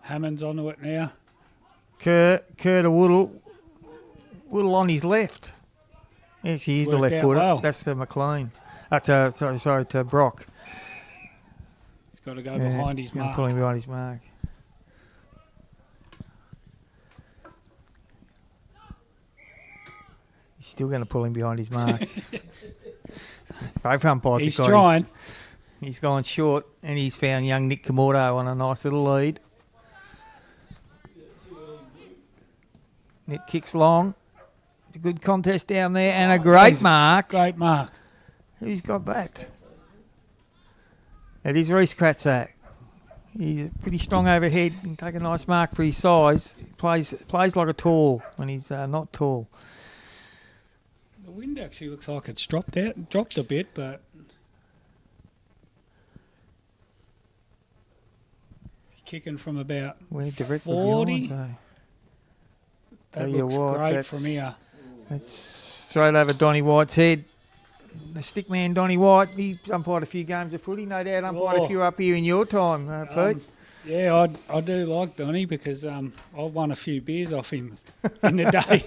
Hammond's onto it now. Kerr to Woodle. Woodle on his left. Actually, he's the Worked left out footer. well. That's to McLean. To Brock. He's got to go behind his gonna mark. pull him behind his mark. He's still going to pull him behind his mark. Both umpires He's have got trying. him. He's gone short, and he's found young Nick Kamoro on a nice little lead. Nick kicks long. It's a good contest down there, and a great mark. Great mark. Who's got that? It is Reece Kratzak. He's pretty strong overhead and take a nice mark for his size. He plays like a tall when he's not tall. The wind actually looks like it's dropped a bit, but kicking from about We're direct 40. behind, so that tell you looks what, great that's- from here. it's straight over Donny White's head. The stick man, Donny White, he umpired a few games of footy, no doubt umpired a few up here in your time, Pete. Yeah, I do like Donny because I won a few beers off him in the day.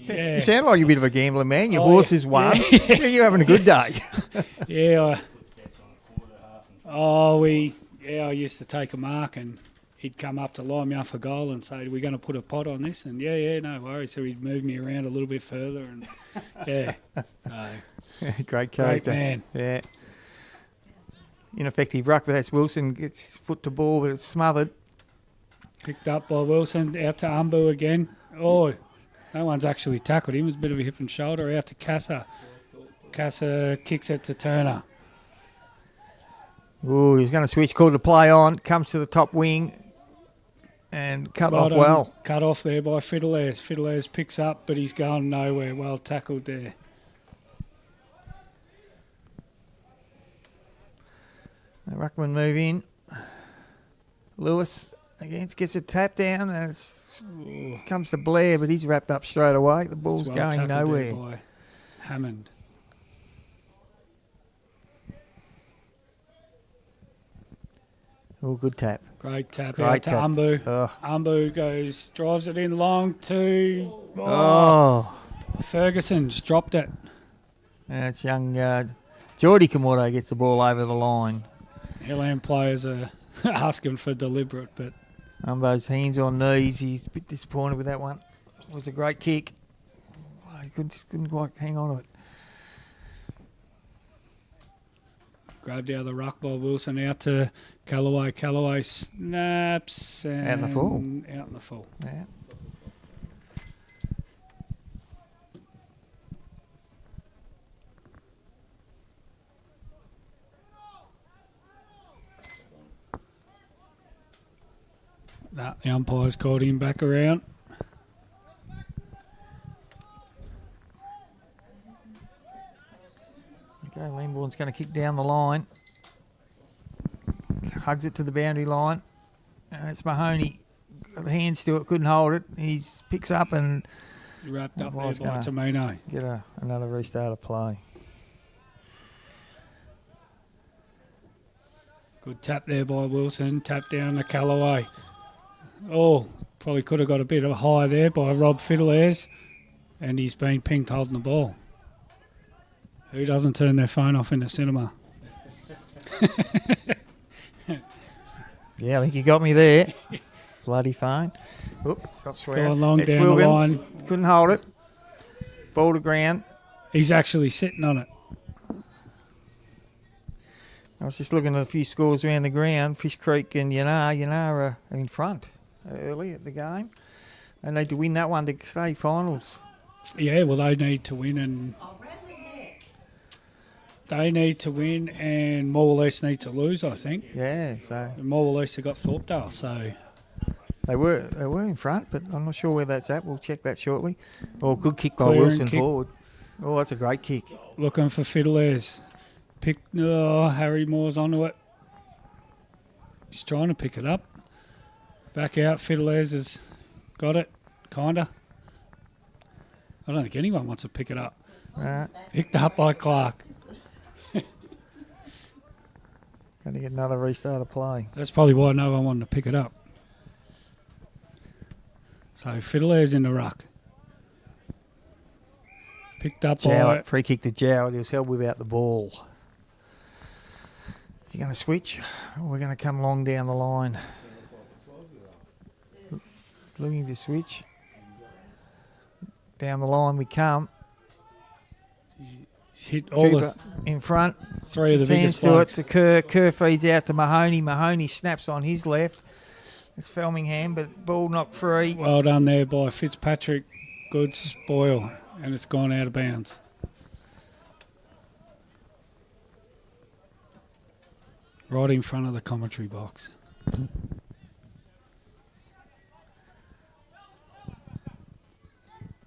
Yeah. You sound like a bit of a gambler, man. Your Oh, horses yeah. won. Yeah. You're having a good day. Yeah, I used to take a mark and he'd come up to line me up for goal and say, "We're going to put a pot on this," and yeah, no worries. So he'd move me around a little bit further, and yeah, Great great character. man. Yeah. Ineffective ruck, but that's Wilson. Gets his foot to ball, but it's smothered. Picked up by Wilson, out to Mirboo again. Oh, no one's actually tackled him. It was a bit of a hip and shoulder. Out to Casa. Casa kicks it to Turner. Ooh, he's going to switch, call to play on. Comes to the top wing and cut off well. Cut off there by Fiddlers. Fiddlers picks up, but he's going nowhere. Well tackled there. The ruckman move in. Lewis gets a tap down and comes to Blair, but he's wrapped up straight away. The ball's Well going tackled there nowhere. by Hammond. Oh, good tap. Great tap Great out to tap. Mirboo. Oh. Mirboo drives it in long to Oh. Ferguson. Just dropped it. That's young Geordie Kamoro gets the ball over the line. Hillland players are asking for deliberate, but Umbo's hands on knees. He's a bit disappointed with that one. It was a great kick. He couldn't quite hang on to it. grabbed out of the ruck by Wilson out to Callaway. Callaway snaps and Out in the full. Out in the full. Yeah. Nah, the umpire's called him back around. Okay, Lambourne's going to kick down the line. Hugs it to the boundary line. And it's Mahoney. Got hands to it, couldn't hold it. He picks up and Wrapped up there Umpire's by gonna Tamino. get another restart of play. Good tap there by Wilson. Tap down to Callaway. Oh, probably could have got a bit of a high there by Rob Fiddlers. And he's been pinged holding the ball. Who doesn't turn their phone off in the cinema? Yeah, I think you got me there. Bloody phone. Oop, stop swearing. Going long It's down the Wilkins. line. Couldn't hold it. Ball to ground. He's actually sitting on it. I was just looking at a few scores around the ground. Fish Creek and Yanar are in front early at the game. They need to win that one to stay finals. Yeah, well, they need to win and They need to win, and more or less need to lose, I think. Yeah, so And more or less they got Thorpedale, so they were in front, but I'm not sure where that's at. We'll check that shortly. Oh, good kick by Clear and Wilson kick. forward. Oh, that's a great kick. looking for Fiddlers. Harry Moore's onto it. He's trying to pick it up. Back out, Fiddlers has got it, kinda. I don't think anyone wants to pick it up. Right. Picked up by Clark. Going to get another restart of play. That's probably why no one wanted to pick it up. So Fiddler's in the ruck. Picked up by... Jowett, free kick to Jowett. He was held without the ball. Is he going to switch? Or we're going to come long down the line. Looking to switch. Down the line we come. He's hit all Cooper the in front. three of the Hands biggest to it blokes. to Kerr. Kerr feeds out to Mahoney. Mahoney snaps on his left. It's Felmingham, but ball knocked free. Well done there by Fitzpatrick. Good spoil. And it's gone out of bounds. Right in front of the commentary box.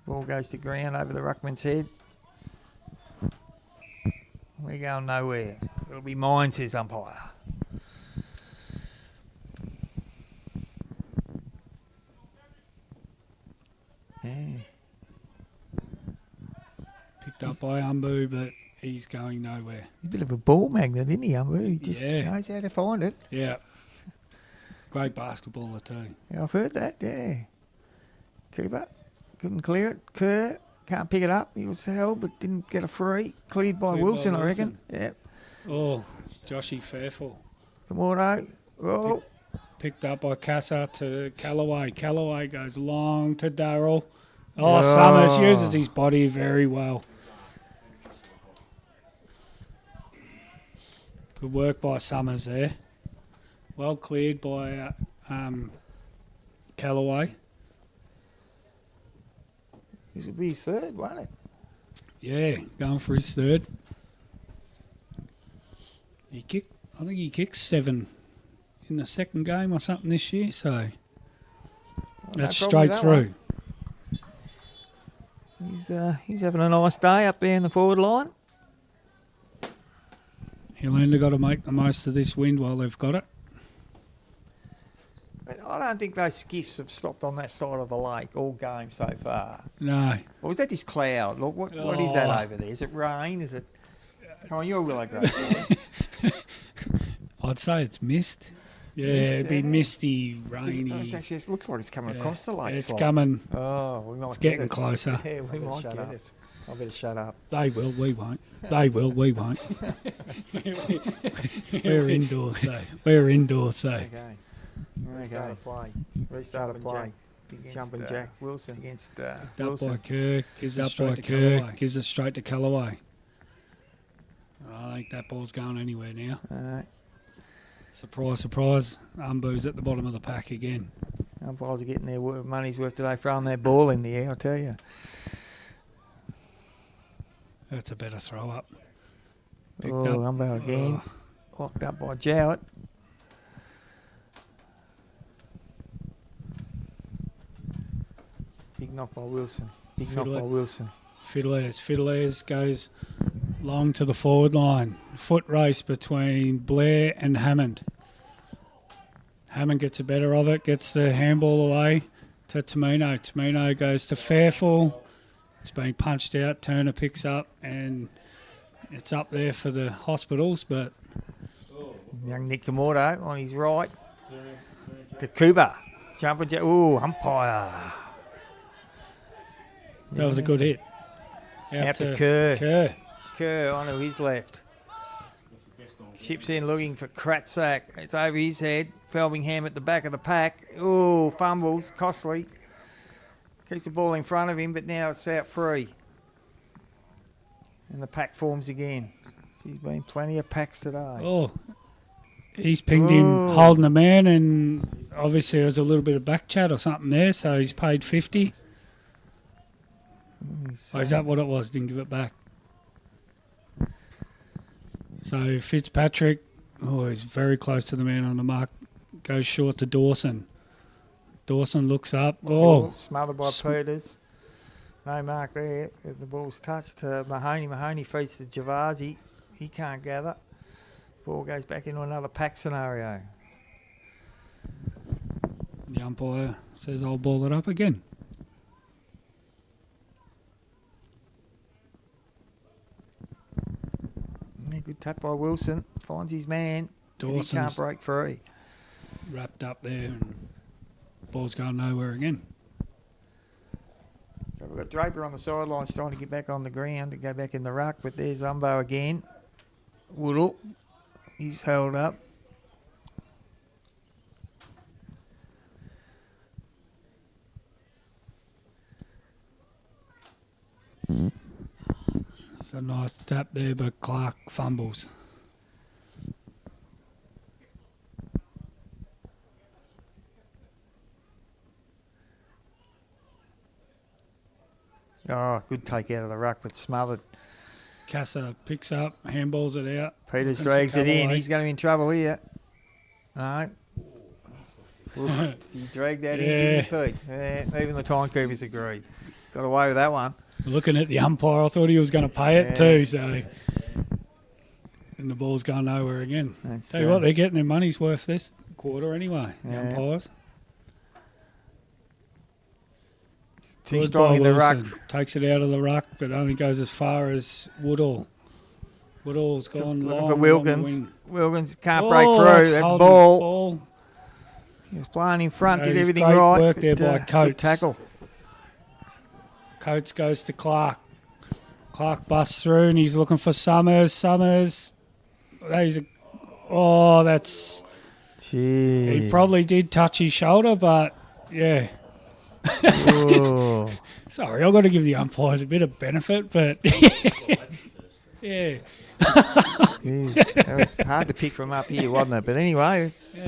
Ball goes to ground over the ruckman's head. We're going nowhere. It'll be mine, says umpire. Yeah. Picked up by Mirboo, but he's going nowhere. He's a bit of a ball magnet, isn't he, Umbu? He just Yeah. knows how to find it. Yeah. Great basketballer too. Yeah, I've heard that, yeah. Cooper couldn't clear it. Kerr can't pick it up. He was held but didn't get a free. Cleared by Cleared by Wilson, I reckon. Wilson. Yeah. Oh, Joshy Fairfall. Kamoro. Oh, Picked up by Casa to Callaway. Callaway goes long to Darrell. Oh, Oh. Summers uses his body very well. Good work by Summers there. Well cleared by Callaway. this will be his third, won't it? Yeah, going for his third. I think he kicked 7 in the second game or something this year, so Oh, no that's problem with straight that through. one. He's having a nice day up there in the forward line. He'll only got to make the most of this wind while they've got it. But I don't think those skiffs have stopped on that side of the lake all game so far. No, Or was that this cloud? Look, what is that Oh. over there? Is it rain? Is it... Come on, you're Willow Grove. I'd say it's mist. Yeah, Mist, it'd be yeah. misty, rainy. Actually, it looks like it's coming Yeah, across the lake. It's like. coming. Oh, we might It's get getting it. closer. Yeah, we might shut get up. it. I better shut up. They will, we won't. They will, we won't. We're indoors, so. We're indoors, so. Okay. Restart of play. Restart of play. Jumping Jack Wilson against Up Wilson. by Kerr, gives it up straight by to Kerr, Callaway. gives it straight to Callaway. I think that ball's going anywhere now. Surprise, surprise. Umboo's at the bottom of the pack again. Umpires are getting their money's worth today, throwing their ball in the air, I tell you. That's a better throw up. Picked Oh, up. umpire again. Locked up by Jowett. Big knock by Wilson. Big knock by Fiddler. Wilson. Fiddlers goes long to the forward line. Foot race between Blair and Hammond. Hammond gets a better of it, gets the handball away to Tamino. Tamino goes to Fairfall. It's been punched out. Turner picks up and it's up there for the hospitals, but Young Nick Kamoro on his right. To Cooper. Jumper Jack. Ooh, umpire. that was a good hit. Out to Kerr. Kerr. Kerr onto his left. Chips in looking for Kratzak. It's over his head. Felmingham at the back of the pack. Ooh, fumbles. Costly. Keeps the ball in front of him, but now it's out free. And the pack forms again. There's been plenty of packs today. Oh, he's pinged him holding the man, and obviously there was a little bit of back chat or something there, so he's paid 50. Oh, is that what it was? Didn't give it back. So Fitzpatrick, he's very close to the man on the mark, goes short to Dawson. Dawson looks up. Oh, smothered by Peters. No mark there. The ball's touched to Mahoney. Mahoney feeds to Javasi. He can't gather. Ball goes back into another pack scenario. The umpire says, I'll ball it up again. Yeah, good tap by Wilson. Finds his man. He can't break free. Wrapped up there and ball's going nowhere again. So we've got Draper on the sidelines trying to get back on the ground to go back in the ruck, but there's Umbo again. Woodall, he's held up. It's a nice tap there, but Clark fumbles. Oh, good take out of the ruck, but smothered. Casa picks up, handballs it out. Peters drags it in. He's going to be in trouble here. No. Oof, he dragged that in, didn't he, Pete? Yeah, even the timekeepers agreed. Got away with that one. Looking at the umpire, I thought he was going to pay it too, so... And the ball's going nowhere again. Tell you what, they're getting their money's worth this quarter anyway, the umpires. Too strong in the ruck. Takes it out of the ruck, but only goes as far as Woodall. Woodall's gone long. For Wilkins. Wilkins can't break through. That's ball. He was playing in front, did everything right. Work there by Coates. Good tackle. Coates goes to Clark. Clark busts through and he's looking for Summers. Summers. That's... Gee. He probably did touch his shoulder, but yeah. Sorry, I've got to give the umpires a bit of benefit, but yeah. Jeez, that was hard to pick from up here, wasn't it? But anyway, it's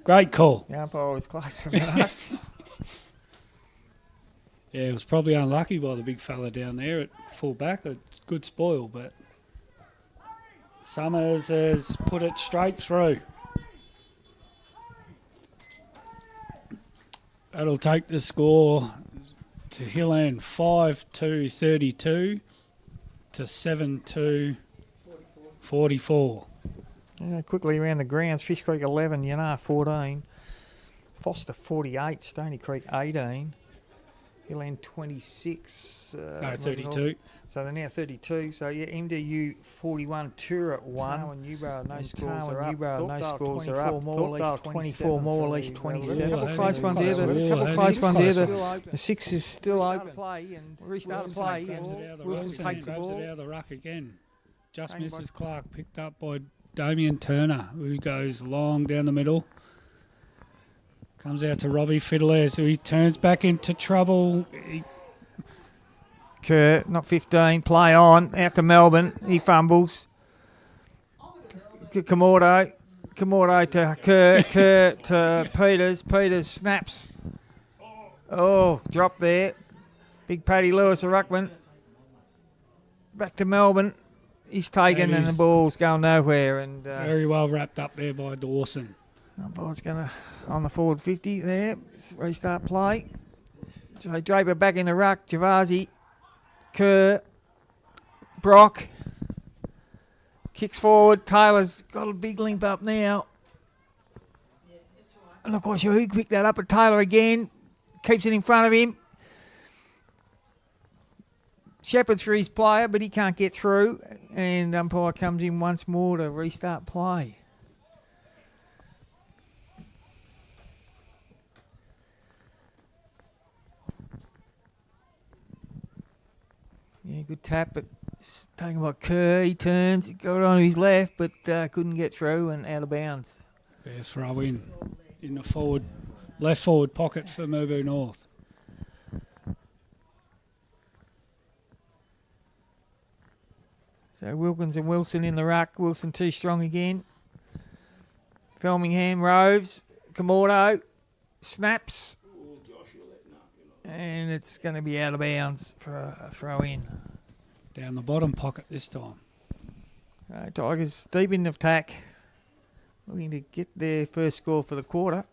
great call. The umpire was closer than us. Yeah, it was probably unlucky by the big fella down there at full back. It's good spoil, but Summers has put it straight through. That'll take the score to Hilland 5-2-32 to 7-2-44. Yeah, quickly around the grounds. Fish Creek 11, Yanar 14, Foster 48, Stony Creek 18, Hilland 26. 32. So they're now 32. So yeah, MDU 41, Tura 1. Tarwin Newborough, no scores are up. No scores are up. Thorpedale 24, more or least 27. A couple close ones there. The 6 is still open. Play and restart play. And Wilson takes the ball. It out of the ruck again. Just misses Clark, picked up by Damien Turner, who goes long down the middle. Comes out to Robbie Fiddler, so he turns back into trouble. Kerr, not 15, play on, out to Melbourne, he fumbles. Kamordo to Kerr to Peters snaps. Oh, drop there. Big Paddy Lewis, a ruckman. Back to Melbourne, he's taken and the ball's going nowhere. And very well wrapped up there by Dawson. Ball's going to, on the forward 50 there, restart play. Draper back in the ruck, Javasi. Kerr, Brock, kicks forward. Taylor's got a big limp up now. I'm not quite sure who picked that up, but Taylor again keeps it in front of him. Shepherd's for his player, but he can't get through, and umpire comes in once more to restart play. Yeah, good tap, but it's taken by Kerr. He turns, got it on his left, but couldn't get through and out of bounds. Fair throw in the left forward pocket for Mirboo North. So Wilkins and Wilson in the ruck. Wilson too strong again. Felmingham roves. Kamordo snaps. And it's going to be out of bounds for a throw in. Down the bottom pocket this time. Tigers deep in attack, looking to get their first score for the quarter.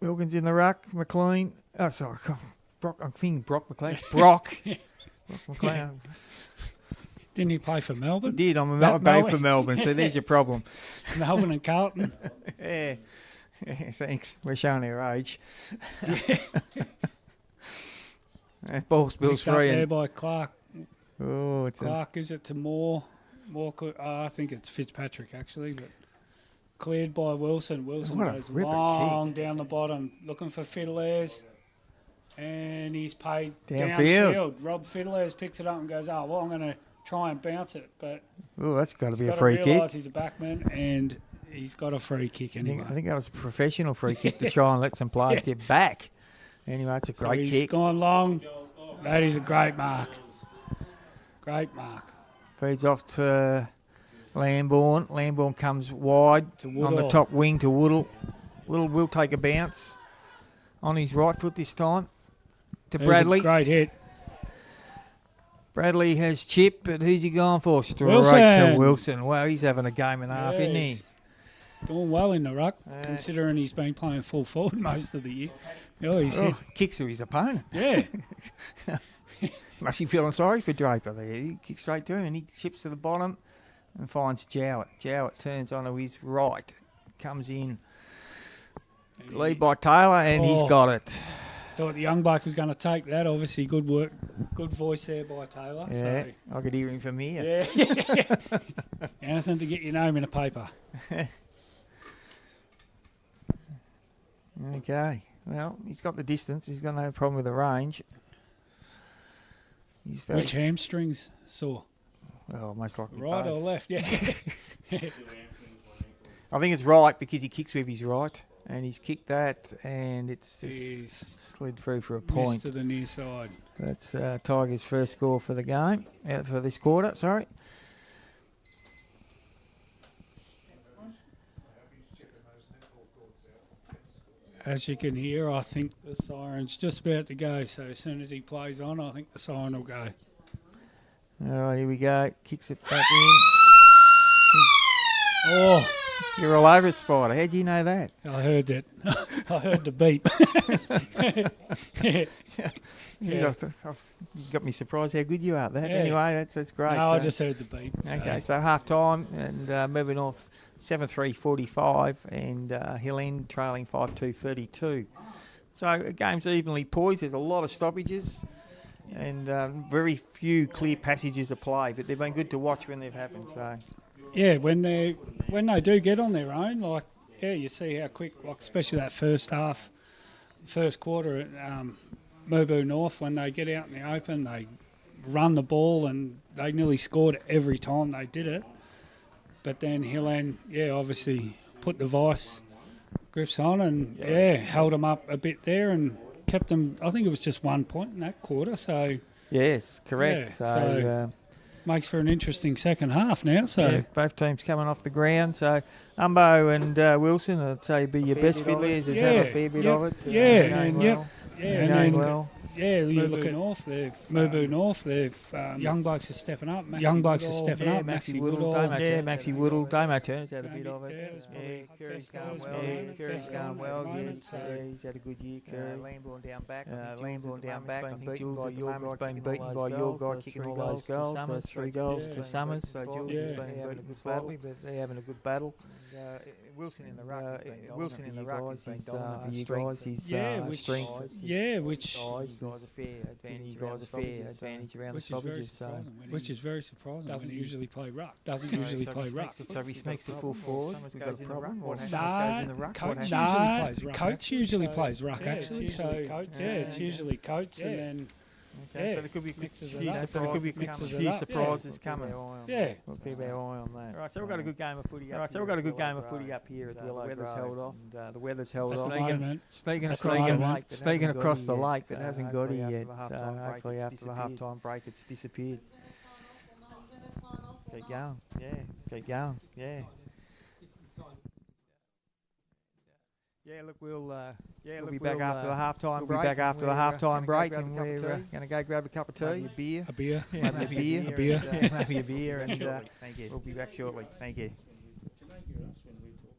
Wilkins in the ruck, McLean. Oh, sorry, Brock. I'm thinking Brock McLean. It's Brock. Brock McLean. Didn't he play for Melbourne? He did. I'm That going Melbourne. for Melbourne, so there's your problem. Melbourne and Carlton. Yeah. Thanks. We're showing our age. Ball spills Picked up free. there by Clark. Oh, it's Clark, is it to Moore? I think it's Fitzpatrick, actually, but cleared by Wilson. Wilson What a goes ripper long kick. down the bottom, looking for Fiddlers, and he's paid Downfield. downfield. Rob Fiddlers picks it up and goes, oh, well, I'm going to try and bounce it, but oh, that's got to be a he's free gotta kick. realise he's a backman, and he's got a free kick anyway. I think that was a professional free kick to try and let some players get back. Anyway, it's a So great he's kick. gone long. That is a great mark. Great mark. Feeds off to Lambourne. Lambourne comes wide To on the Woodall. top wing to Woodall. Woodall will take a bounce on his right foot this time to There's a Bradley. great hit. Bradley has chip, but who's he going for? Straight Wilson. to Wilson. Wow, he's having a game and a half, isn't he? Yes. Doing well in the ruck, considering he's been playing full forward most of the year. Oh, he's hit. Kicks to his opponent. Yeah. Must be feeling sorry for Draper there. He kicks straight to him and he chips to the bottom and finds Jowett. Jowett turns onto his right, comes in. Lead by Taylor and he's got it. Thought the young bloke was going to take that. Obviously, good work, good voice there by Taylor. Yeah, So, I could hear him from here. yeah. Anything to get your name in a paper. Okay. Well, he's got the distance. He's got no problem with the range. He's very Which hamstrings sore? well, most likely Right both. or left? Yeah. I think it's right because he kicks with his right, and he's kicked that, and it's just He's slid through for a Missed point. to the near side. That's Tigers' first score for the game, for this quarter. Sorry. As you can hear, I think the siren's just about to go. So as soon as he plays on, I think the siren will go. All right, here we go. Kicks it back in. Oh, You're all over it, Spider. How'd you know that? I heard that. I heard the beep. You got me surprised how good you are at that. Yeah. Anyway, that's great. No, I So- just heard the beep. Okay, so half time and moving off 7-3-45 and Hill End trailing 5-2-32. So game's evenly poised. There's a lot of stoppages and very few clear passages of play, but they've been good to watch when they've happened. So Yeah, when they do get on their own, like you see how quick, like especially that first half, first quarter at Mirboo North, when they get out in the open, they run the ball and they nearly scored every time they did it. But then Hill End, obviously put the vice grips on and held them up a bit there and kept them. I think it was just 1 point in that quarter, so yes, correct. Yeah, so makes for an interesting second half now. So both teams coming off the ground. So Umbo and Wilson, I'd say, be your best fiddlers. There's have a fair bit of it. and Going then well. you're looking North. They've Mirboo North. They've young blokes are stepping up. Young blokes are stepping up. Maxi Woodall, Maxi Woodall, Damo Turner's had a bit of it. it's probably Curry's best going goals well. for the moment, Curry's best going goals at well. the moment, Yes, so- he's had a good year. Curry. Lambourne down back. Lambourne down back. I think Jules by your guy's been beaten by your guy kicking all those goals. So 3 goals to Summers. So Jules has been having a good battle, but they're having a good battle. Wilson in the ruck. Wilson in the ruck has been dominant for you guys. His strength. Which You guys a fair advantage. You guys a fair advantage around the which is very stoppages. So surprising. Which is very surprising. Doesn't usually play ruck. Doesn't usually play ruck. So he sneaks to full forward. We've got a problem. Coach usually plays ruck actually. So it's usually coach and then Okay, so there could be a mixes few it up. surprises coming. Yeah. We'll keep our eye on that. All right, so we've got a good game of footy. All right, so we've got a good game of footy up here at Willow. The weather's held off. The weather's held off. Sneaking across the lake, but it hasn't got here yet. So hopefully after the half-time break, it's disappeared. Keep going. Yeah. Keep going. Yeah. Yeah, look, we'll be back after the halftime break. We'll be back after the halftime break, and we're going to go grab a cup of tea, a beer, A beer. maybe a beer, A beer. maybe a beer, and Thank you. we'll be back shortly. Thank you. Can they hear us when we talk?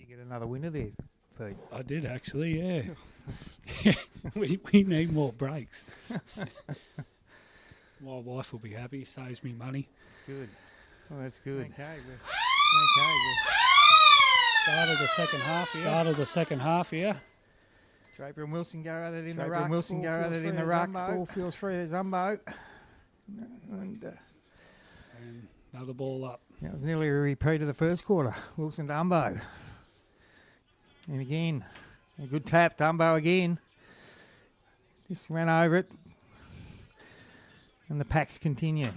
get another winner there, Pete. I did actually, yeah. we need more breaks. My wife will be happy. Saves me money. That's good. Well, that's good. Okay. Start of the second half. Here. Draper and Wilson go at it in the ruck. Ball feels free as Zumbo. And another ball up. that was nearly a repeat of the first quarter. Wilson to Umbo. And again, a good tap. Umbo again. Just ran over it. And the packs continue.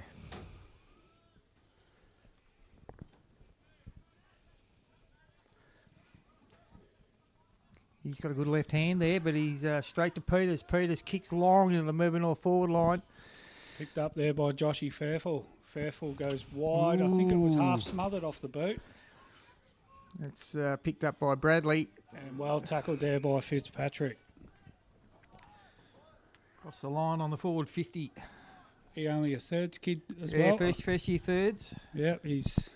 He's got a good left hand there, but he's straight to Peters. Peters kicks long into the moving or forward line. Picked up there by Joshy Fairfield. Fairfield goes wide. I think it was half smothered off the boot. It's picked up by Bradley. And well tackled there by Fitzpatrick. Across the line on the forward 50. He only a thirds kid as Yeah, well. first year thirds. Yeah, he's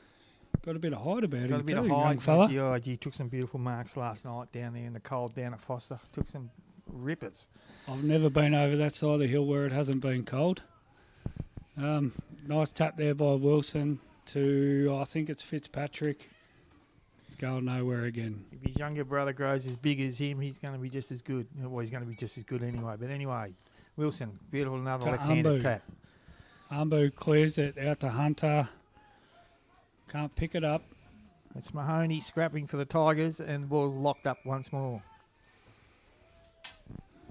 got a bit of height about him Got a bit too, of young height. fella. Yeah, he took some beautiful marks last night down there in the cold down at Foster. Took some rippers. I've never been over that side of the hill where it hasn't been cold. Nice tap there by Wilson to, I think it's Fitzpatrick. It's going nowhere again. If his younger brother grows as big as him, he's going to be just as good. Well, he's going to be just as good anyway. But anyway, Wilson, beautiful, another To left-handed Umbu. tap. Umbu clears it out to Hunter. Can't pick it up. It's Mahoney scrapping for the Tigers, and the ball locked up once more.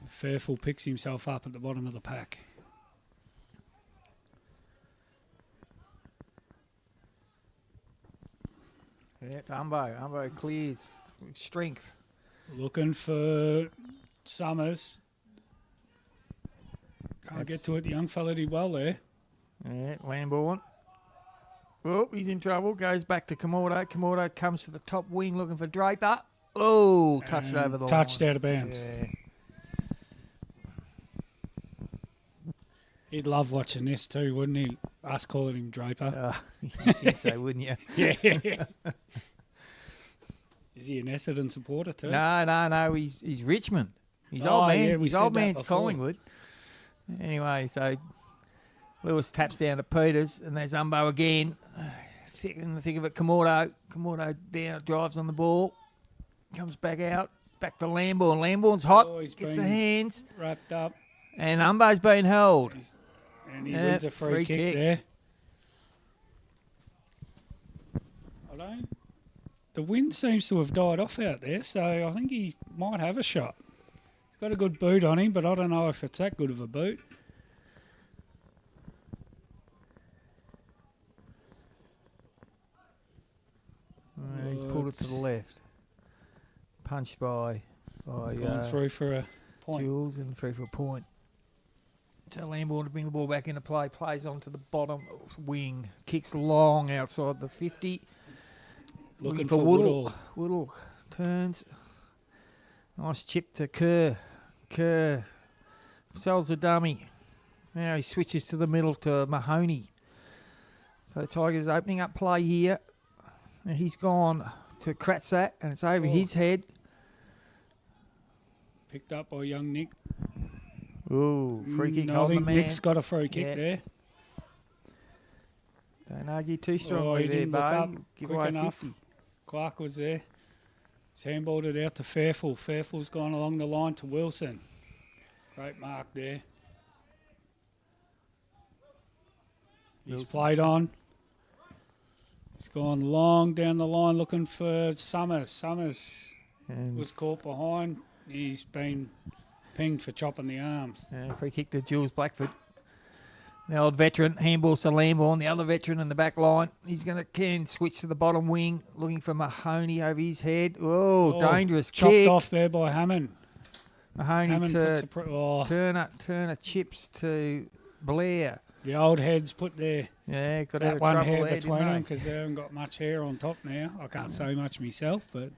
Fairfield picks himself up at the bottom of the pack. Yeah, it's Umbo. Umbo clears with strength. Looking for Summers. Can't get to it. The young fella did well there. Yeah, Lambourne. Oh, he's in trouble. Goes back to Kamordo. Kamordo comes to the top wing looking for Draper. Oh, touched And over the touched line. out of bounds. Yeah. He'd love watching this too, wouldn't he? Us calling him Draper. You think so, wouldn't you? Yeah. Is he an Essendon supporter too? No. He's Richmond. His Oh, old man. yeah, we his said old that man's before. Collingwood. Anyway, so Lewis taps down to Peters, and there's Umbo again. Second, think of it, Kamordo. Kamordo down, drives on the ball, comes back out, back to Lambourne. Lambourne's hot, Oh, he's gets the been hands, Wrapped up. and Umbo's been held. And he Yeah, wins a free free kick kick. there. The wind seems to have died off out there, so I think he might have a shot. He's got a good boot on him, but I don't know if it's that good of a boot. He's pulled it to the left. Punched by It's gone through for a point. Jules and through for a point. So Lambourne to bring the ball back into play, plays onto the bottom wing, kicks long outside the 50. Looking for for Woodall. Woodall turns. Nice chip to Kerr. Kerr sells the dummy. Now he switches to the middle to Mahoney. So the Tigers opening up play here. And he's gone to Kratzat, and it's over his head. Picked up by young Nick. Ooh, free kick I on the think man. Nick's got a free kick Yeah. there. Don't argue too Oh, strongly he there, didn't look up Bo. Give quick away enough. 50. Clark was there. He's handballed it out to Fairfield. Fairfield's gone along the line to Wilson. Great mark there. He's Wilson. played on. He's gone long down the line looking for Summers. Summers And was caught behind. He's been pinged for chopping the arms. free kick to Jules Blackford. The old veteran, handballs to Lambourne, the other veteran in the back line. He's going to switch to the bottom wing, looking for Mahoney over his head. Oh, dangerous chopped kick. off there by Hammond. Mahoney Hammond puts to a Turner chips to Blair. the old heads put their Yeah, got out that of one trouble hair there, between them didn't they? because they haven't got much hair on top now. I can't say much myself, but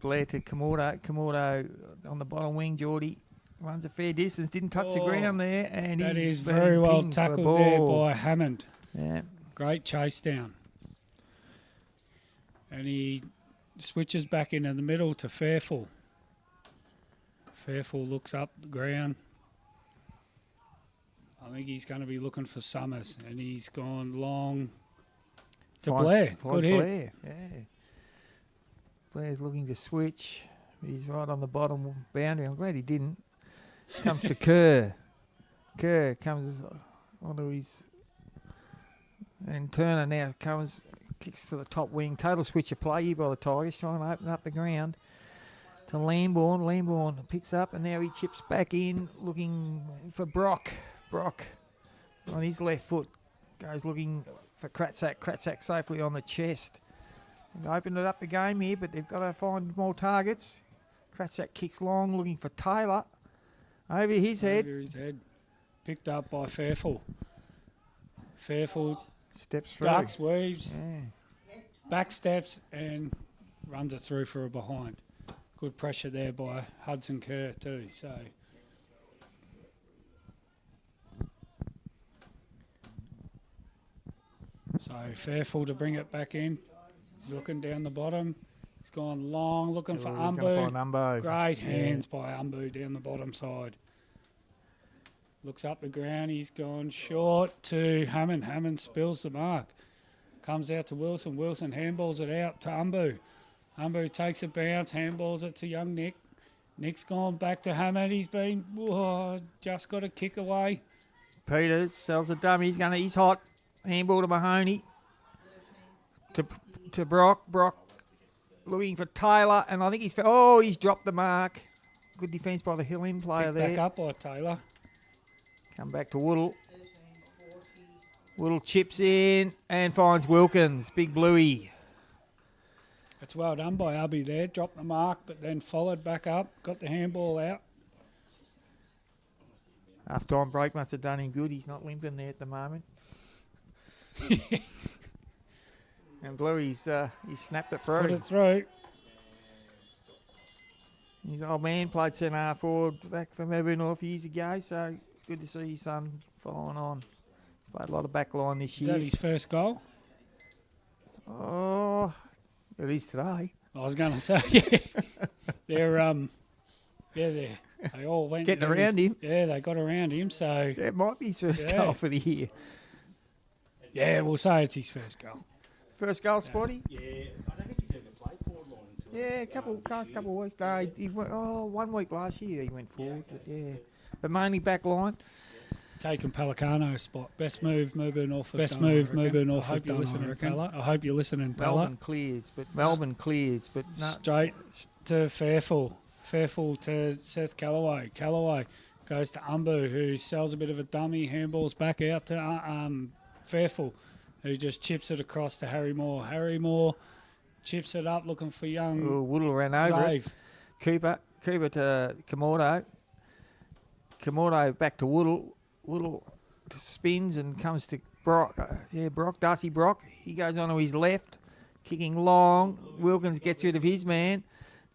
Blair to Kamordo. Kamordo on the bottom wing, Geordie. Runs a fair distance, didn't touch the Oh, ground there, and that he's is been very well pinged for a tackled there ball. by Hammond. Yeah, Great chase down. And he switches back into the middle to Fairful. Fairful looks up the ground. I think he's going to be looking for Summers, and he's gone long to Blair. Good hit. Blair, yeah. Blair's looking to switch. He's right on the bottom boundary. I'm glad he didn't. Comes to Kerr. Kerr comes onto his... And Turner now comes, kicks to the top wing. Total switch of play here by the Tigers, trying to open up the ground to Lambourne. Lambourne picks up, and now he chips back in, looking for Brock. Brock on his left foot goes looking for Kratzak. Kratzak safely on the chest. They've opened it up the game here, but they've got to find more targets. Kratzak kicks long, looking for Taylor. Over his head. Over his head. Picked up by Fairful. Fairful steps through. ducks, weaves, Yeah. back steps, and runs it through for a behind. Good pressure there by Hudson Kerr too. So Fairful to bring it back in. He's looking down the bottom. He's gone long, looking for Umbu. Great hands by Umbu down the bottom side. Looks up the ground. He's gone short to Hammond. Hammond spills the mark. Comes out to Wilson. Wilson handballs it out to Umbu. Umbu takes a bounce, handballs it to young Nick. Nick's gone back to Hammond. He's been just got a kick away. Peters sells a dummy. He's hot. Handball to Mahoney. To Brock. Brock looking for Taylor, and I think he's dropped the mark. Good defence by the Hill End player there. Back up by Taylor. Come back to Woodle. Woodle chips in and finds Wilkins. Big Bluey. It's well done by Ubby there. Dropped the mark, but then followed back up. Got the handball out. Half-time break must have done him good. He's not limping there at the moment. And Bluey's he snapped it through. Put it through. His old man played centre half forward back from Mirboo North years ago, so it's good to see his son following on. He's played a lot of back line this year. Is that his first goal? Oh, it is today. I was going to say, yeah. They all went. Getting around him. Yeah, they got around him, so. That might be his first goal for the year. Yeah, we'll say it's his first goal. First goal, Spotty? Yeah, I don't think he's ever played forward line until... Yeah, last couple of weeks. No, he went, 1 week last year he went forward, but yeah. But mainly back line. Taking Pelicano's spot. Best move, Mirboo North. Best move, Mirboo North. I hope you're listening, Pella. I hope you're listening, Pella. Melbourne clears, but no. Straight to Fairful. Fairful to Seth Callaway. Callaway goes to Umbu, who sells a bit of a dummy, handballs back out to Fairful, who just chips it across to Harry Moore. Harry Moore chips it up, looking for young Woodle ran over Zave. Cooper to Kamordo. Kamordo back to Woodle. Woodle spins and comes to Brock. Darcy Brock. He goes onto his left, kicking long. Wilkins gets rid of his man.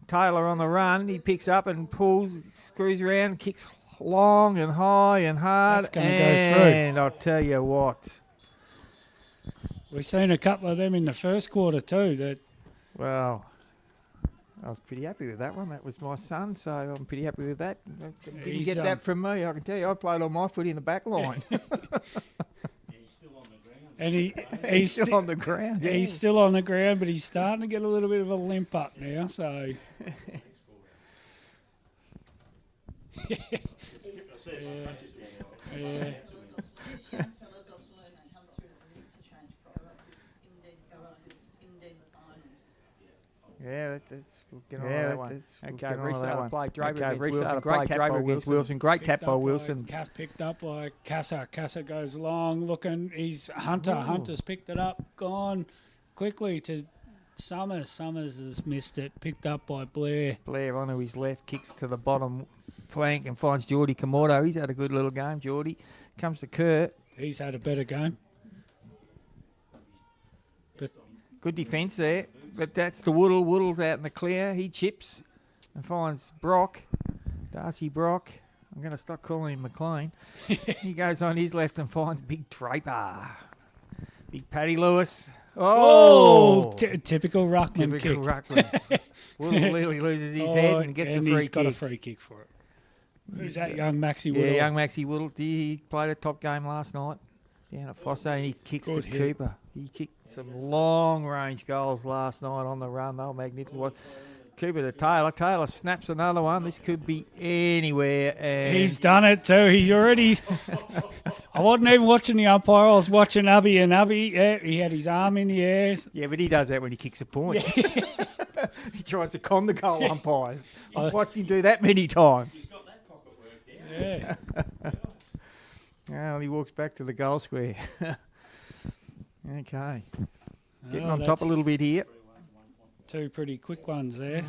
Taylor on the run. He picks up and pulls, screws around, kicks long and high and hard. That's going to go through. And I'll tell you what. We've seen a couple of them in the first quarter too. Well, I was pretty happy with that one. That was my son, so I'm pretty happy with that. Didn't get that from me, I can tell you. I played on my foot in the back line. And he's still on the ground. Yeah, he's still on the ground, but he's starting to get a little bit of a limp up now. So, yeah. Yeah, that's we'll get on that one. Okay, restart of play. Draper against Wilson. Great tap by Wilson. Cass picked up by Casa. Casa goes long, looking. He's Hunter. Ooh. Hunter's picked it up. Gone quickly to Summers. Summers has missed it. Picked up by Blair. Blair onto his left, kicks to the bottom flank and finds Geordie Kamordo. He's had a good little game, Geordie. Comes to Kurt. He's had a better game. But good defence there. But that's the Woodle. Woodle's out in the clear. He chips and finds Brock. Darcy Brock. I'm going to stop calling him McLean. He goes on his left and finds Big Draper. Big Paddy Lewis. Oh, Oh! typical ruckman Typical kick. ruckman. Woodle nearly loses his head and gets a free he's got a kick. free kick for it. He's, Is that young Maxie Yeah, Woodall? young Maxie Woodall. He played a top game last night down at Fosse, and he kicks Good the hit. Cooper. He kicked some long-range goals last night on the run. They were magnificent. Cooper to Taylor. Taylor snaps another one. This could be anywhere. And He's done it too. He already. I wasn't even watching the umpire. I was watching Ubby, and Ubby, yeah, he had his arm in the air. yeah, but he does that when he kicks a point. He tries to con the goal umpires. I've watched him do that many times. Got that pocket work there. Yeah. Well, he walks back to the goal square. Okay. Getting Oh, on top a that's little bit here. Two pretty quick ones there.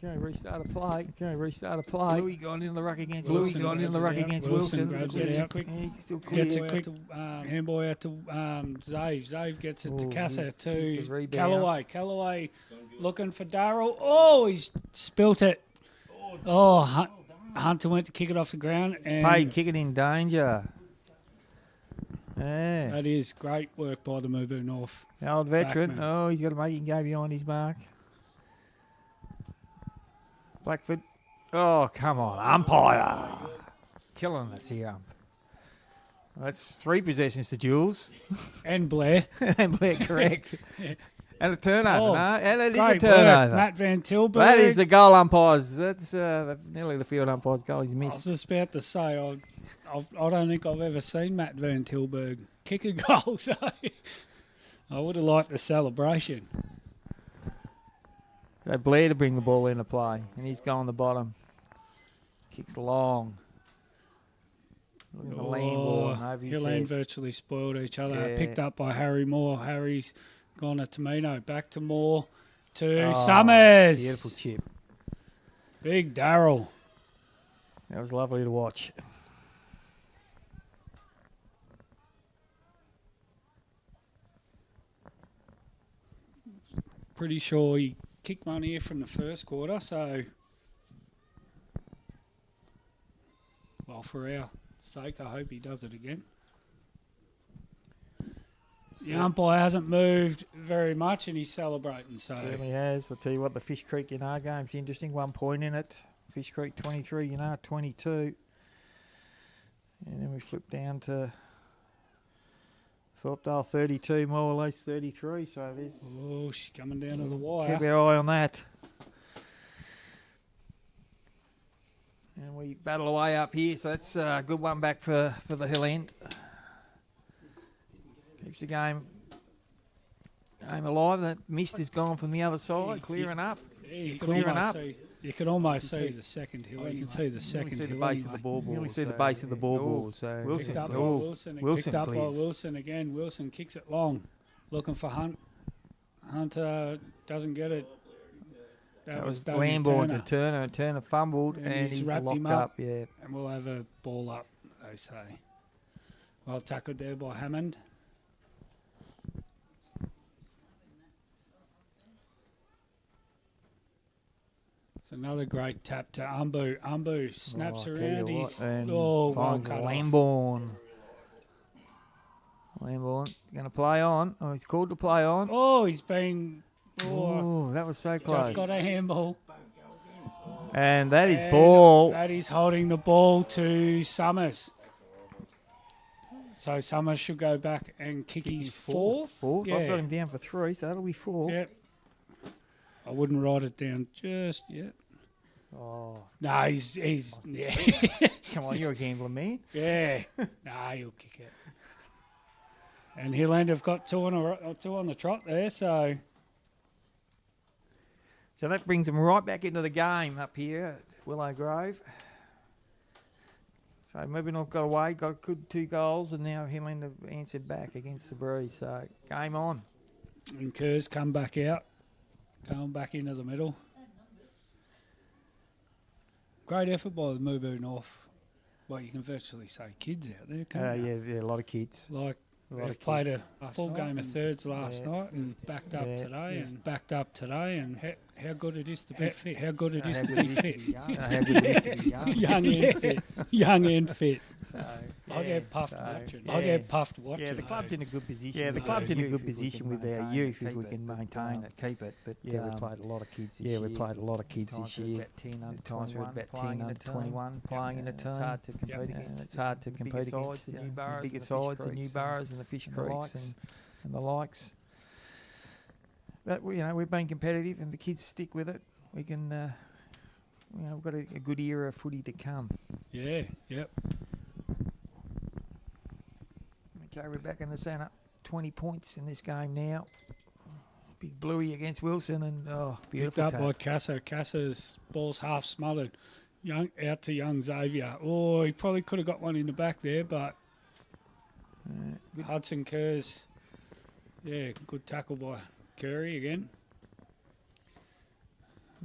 Okay, restart a play. Louis gone in the ruck against Wilson. Wilson grabs it out quick. He still clear. Gets it quick. Handboy out to Zave. Zave gets it to Oh, Casa this is to rebound. Callaway. Callaway looking for Darryl. Oh, he's spilt it. Oh, Hunter went to kick it off the ground. And Payne kicking in danger. Yeah. that is great work by the Mirboo North. The old veteran. Backman. Oh, he's got to make him go behind his mark. Blackford. Oh, come on. Umpire. Killing us here, ump. Well, that's 3 possessions to Jules. And Blair. And Blair, correct. And a turnover, Oh, no? And it is a Great work, turnover. Matt Van Tilburg. That is the goal umpires. That's nearly the field umpire's goal he's I was missed. just about to say, I don't think I've ever seen Matt Van Tilburg kick a goal, so I would have liked the celebration. So Blair to bring the ball into play, and he's going the bottom. Kicks long. Look at the land ball and over his Hillane head. virtually spoiled each other. Yeah. Picked up by Harry Moore. Harry's gone to Tamino. Back to Moore. To Oh, Summers. Beautiful chip. Big Darryl. That was lovely to watch. Pretty sure he kicked one here from the first quarter, so well, for our sake, I hope he does it again. The umpire hasn't moved very much, and he's celebrating. So Certainly has. I'll tell you what, the Fish Creek Yanar game's interesting. 1 point in it. Fish Creek 23, Yanar 22. And then we flip down to Thorpedale 32, more or less 33. So there's oh, she's coming down to the wire. keep our eye on that. And we battle away up here, so that's a good one back for the hill end. Keeps the game alive. That mist is gone from the other side, clearing up. You clearing can up. almost see the second hill. You can see the You second see the hill. base of the ball. anyway. You see the base of the ball. So Wilson, Picked up by oh, Wilson. Wilson Picked up by clears. Wilson again. Wilson kicks it long, looking for Hunt. Hunter doesn't get it. That was Damien Lamborn Turner. to Turner. Turner fumbled And and he's he's wrapped locked him up. up. Yeah. And we'll have a ball up, they say. Well tackled there by Hammond. It's another great tap to Umbu. Umbu snaps Oh, I tell you around. what, He's and well finds cut off. Lamborn. Lamborn going to play on. Oh, he's called to play on. Oh, he's been Oh, that was so close. just got a handball. And that is And ball. That is holding the ball to Summers. So Summers should go back and kick his fourth. Fourth. Yeah. I've got him down for 3, so that'll be 4. Yep. I wouldn't write it down just yet. Oh, No, he's yeah. come on, you're a gambler, man. Yeah. Nah, he'll kick it. And Hilland have got 2 on the trot there, so So that brings them right back into the game up here at Willow Grove. So maybe not got away, got a good 2 goals, and now Hilland have answered back against the Breeze. So game on. and Kerr's come back out, going back into the middle. Great effort by the Mirboo North. Well, you can virtually say kids out there, can't you? Yeah, a lot of kids. Like They've played a full game of thirds last night and backed up today. And how good it is to be fit. How good it is to be fit. Young and fit. Young and fit. I get puffed watching. I get puffed watching. Yeah, the club's in a good position. Yeah, the club's in a good position with our youth if we can maintain it, keep it. But Yeah, we played a lot of kids this year. yeah, we played a lot of kids this year. At times we're about 10 under 21 playing in a team. It's hard to compete And against. it's hard to compete against the bigger sides, the new boroughs and the fish creeks and the likes. But we've been competitive, and the kids stick with it. We can, we've got a good era of footy to come. Yeah, yep. Okay, we're back in the centre. 20 points in this game now. Big Bluey against Wilson, and beautiful Picked up by Casa. Casa's ball's half smothered. Out to young Xavier. Oh, he probably could have got one in the back there, but Hudson Kerr's, good tackle by Curry again.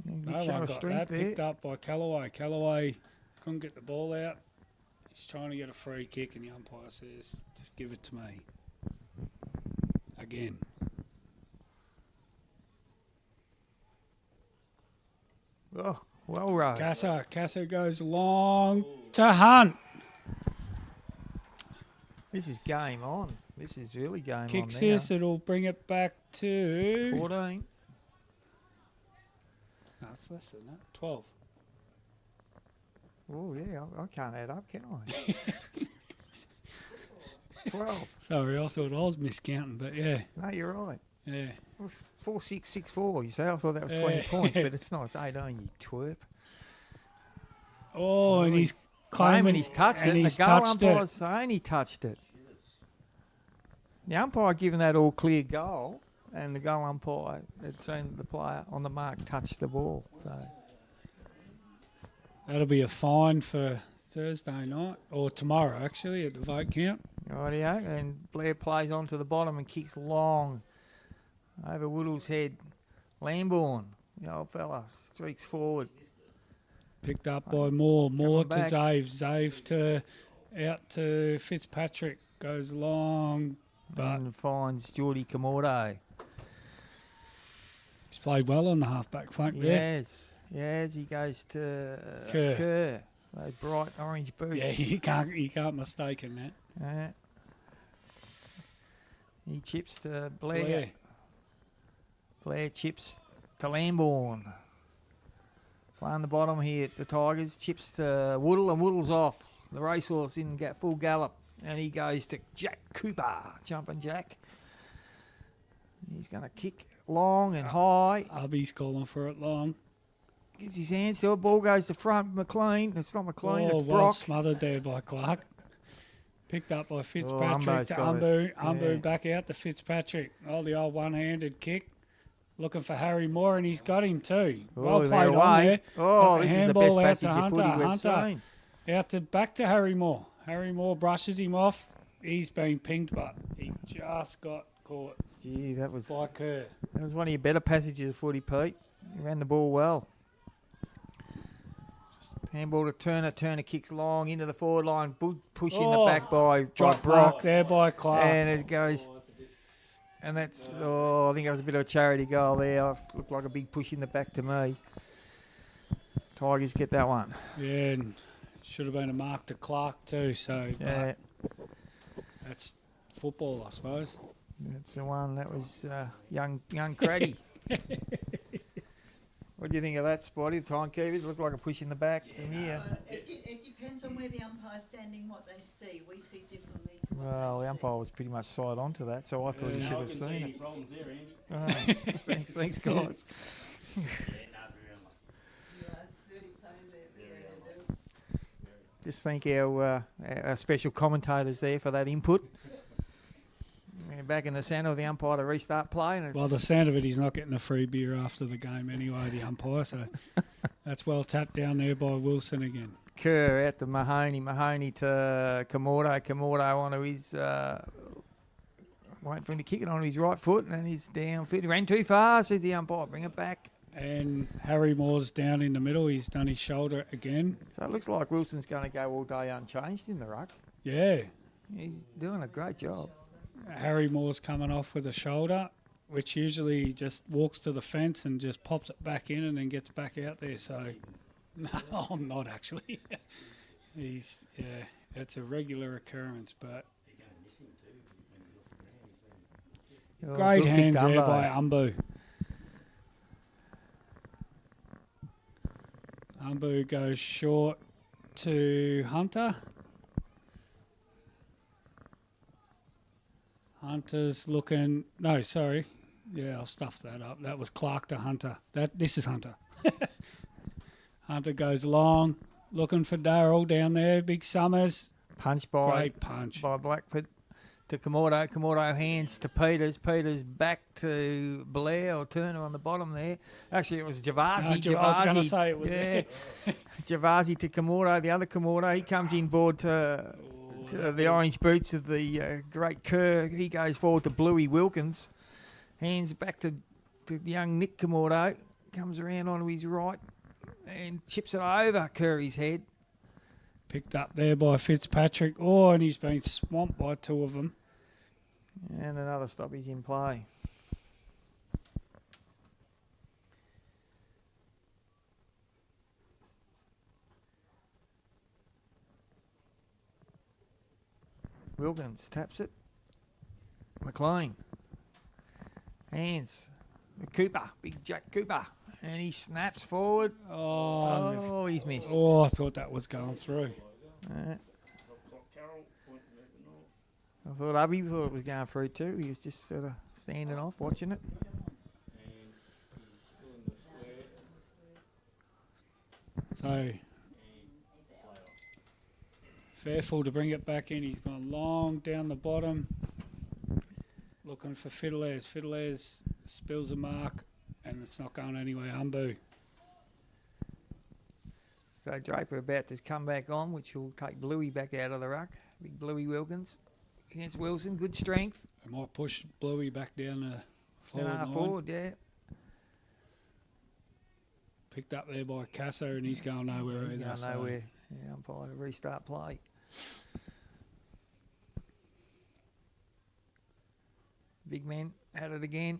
Good No show one of got strength that. there. Picked up by Callaway. Callaway couldn't get the ball out. He's trying to get a free kick, and the umpire says, just give it to me. Again. Oh, well, right. Casa goes long to Hunt. This is game on. This is really game Kicks on now. this, it'll bring it back to... 14. No, it's less than that. 12. Oh, yeah, I can't add up, can I? 12. Sorry, I thought I was miscounting, but yeah. No, you're right. Yeah. It was 4-6-6-4. You say I thought that was 20 points, but it's not. It's 18, you twerp. Oh, and he's claiming claiming he's touched it. and And he's the goal touched umpire's it. saying he touched it. The umpire giving that all clear goal, and the goal umpire had seen the player on the mark touch the ball. So That'll be a fine for Thursday night, or tomorrow actually, at the vote count. rightio, and Blair plays on to the bottom and kicks long over Woodall's head. Lambourne, the old fella, streaks forward. Picked up by Moore. Moore to back. Zave. Zave out to Fitzpatrick. Goes long, but And finds Geordie Kamordo. he's played well on the half-back flank there. Yes, he goes to Kerr. Kerr. Those bright orange boots. Yeah, you can't mistake him that. He chips to Blair. Blair chips to Lambourne. Playing the bottom here, the Tigers. Chips to Woodall, and Woodall's off. The racehorse didn't get full gallop. And he goes to Jack Cooper. Jumping Jack. He's going to kick long and high. Abby's calling for it long. Gets his hands to it. Ball goes to front. McLean. It's not McLean, it's well Brock. smothered there by Clark. Picked up by Fitzpatrick Umbo's to got Umbu. it. Umbu Yeah. back out to Fitzpatrick. Oh, the old one-handed kick. Looking for Harry Moore, and he's got him too. Well they're played on away. there. Oh, But this is the handball best out passage to of Hunter. footy we've Hunter seen. out to back to Harry Moore. Harry Moore brushes him off. He's been pinged, but he just got caught Gee, that was by Kerr. one of your better passages of footy, Pete. You ran the ball well. Handball to Turner. Turner kicks long into the forward line. Push in the Oh, back by Drop Brock. back there by Clark. And it goes. And that's, I think that was a bit of a charity goal there. It looked like a big push in the back to me. Tigers get that one. Yeah, and should have been a mark to Clark too. So but Yeah, that's football, I suppose. that's the one. That was young Craddy. What do you think of that, Spotty? The timekeepers looked like a push in the back from here. It depends on where the umpire's standing, what they see. We see differently to what Well, they the see. umpire was pretty much side on to that, so I thought he Yeah. should I have can see seen any it. problems there, Andy. Thanks, guys. Yeah, no, very Yeah, it's 30 players there. Yeah, Just thank our special commentators there for that input. We're back in the centre of the umpire to restart play. And it's Well, the sound of it, he's not getting a free beer after the game anyway, the umpire. So that's well tapped down there by Wilson again. Kerr out to Mahoney. Mahoney to Kamordo. Kamordo onto his... waiting for him to kick it on his right foot, and he's down fit. He ran too far, says the umpire. Bring it back. And Harry Moore's down in the middle. He's done his shoulder again. So it looks like Wilson's going to go all day unchanged in the ruck. Yeah. He's doing a great job. Harry Moore's coming off with a shoulder, which usually just walks to the fence and just pops it back in and then gets back out there. So, no, I'm not actually. It's a regular occurrence, but Oh, great good hands kick, there Dumbo. by Umbu. Umbu goes short to Hunter. Hunter's looking. No, sorry. Yeah, I'll stuff that up. That was Clark to Hunter. This is Hunter. Hunter goes long, looking for Darryl down there. Big Summers. Punch by Great punch. by Blackfoot to Komodo. Komodo hands to Peters. Peters back to Blair or Turner on the bottom there. Actually, it was Javasi. No, I was going to say it was yeah. Javasi to Komodo. The other Komodo, he comes in board to the orange boots of the great Kerr. He goes forward to Bluey Wilkins. Hands back to young Nick Komodo. Comes around onto his right and chips it over Curry's head. Picked up there by Fitzpatrick. Oh, and he's been swamped by two of them. And another stoppage in play. Wilkins taps it. McLean. Hands. Cooper. Big Jack Cooper. And he snaps forward. Oh, he's missed. Oh, I thought that was going through. I thought Abby thought it was going through too. He was just sort of standing off, watching it. So, Fairfield to bring it back in. He's gone long down the bottom. Looking for Fiddlers. Fiddlers spills a mark, and it's not going anywhere. Umbu. So Draper about to come back on, which will take Bluey back out of the ruck. Big Bluey Wilkins against Wilson. Good strength. They might push Bluey back down the Forward, forward line. yeah. Picked up there by Casso, and he's going nowhere He's either. going so nowhere. Yeah, umpire to restart play. Big man at it again.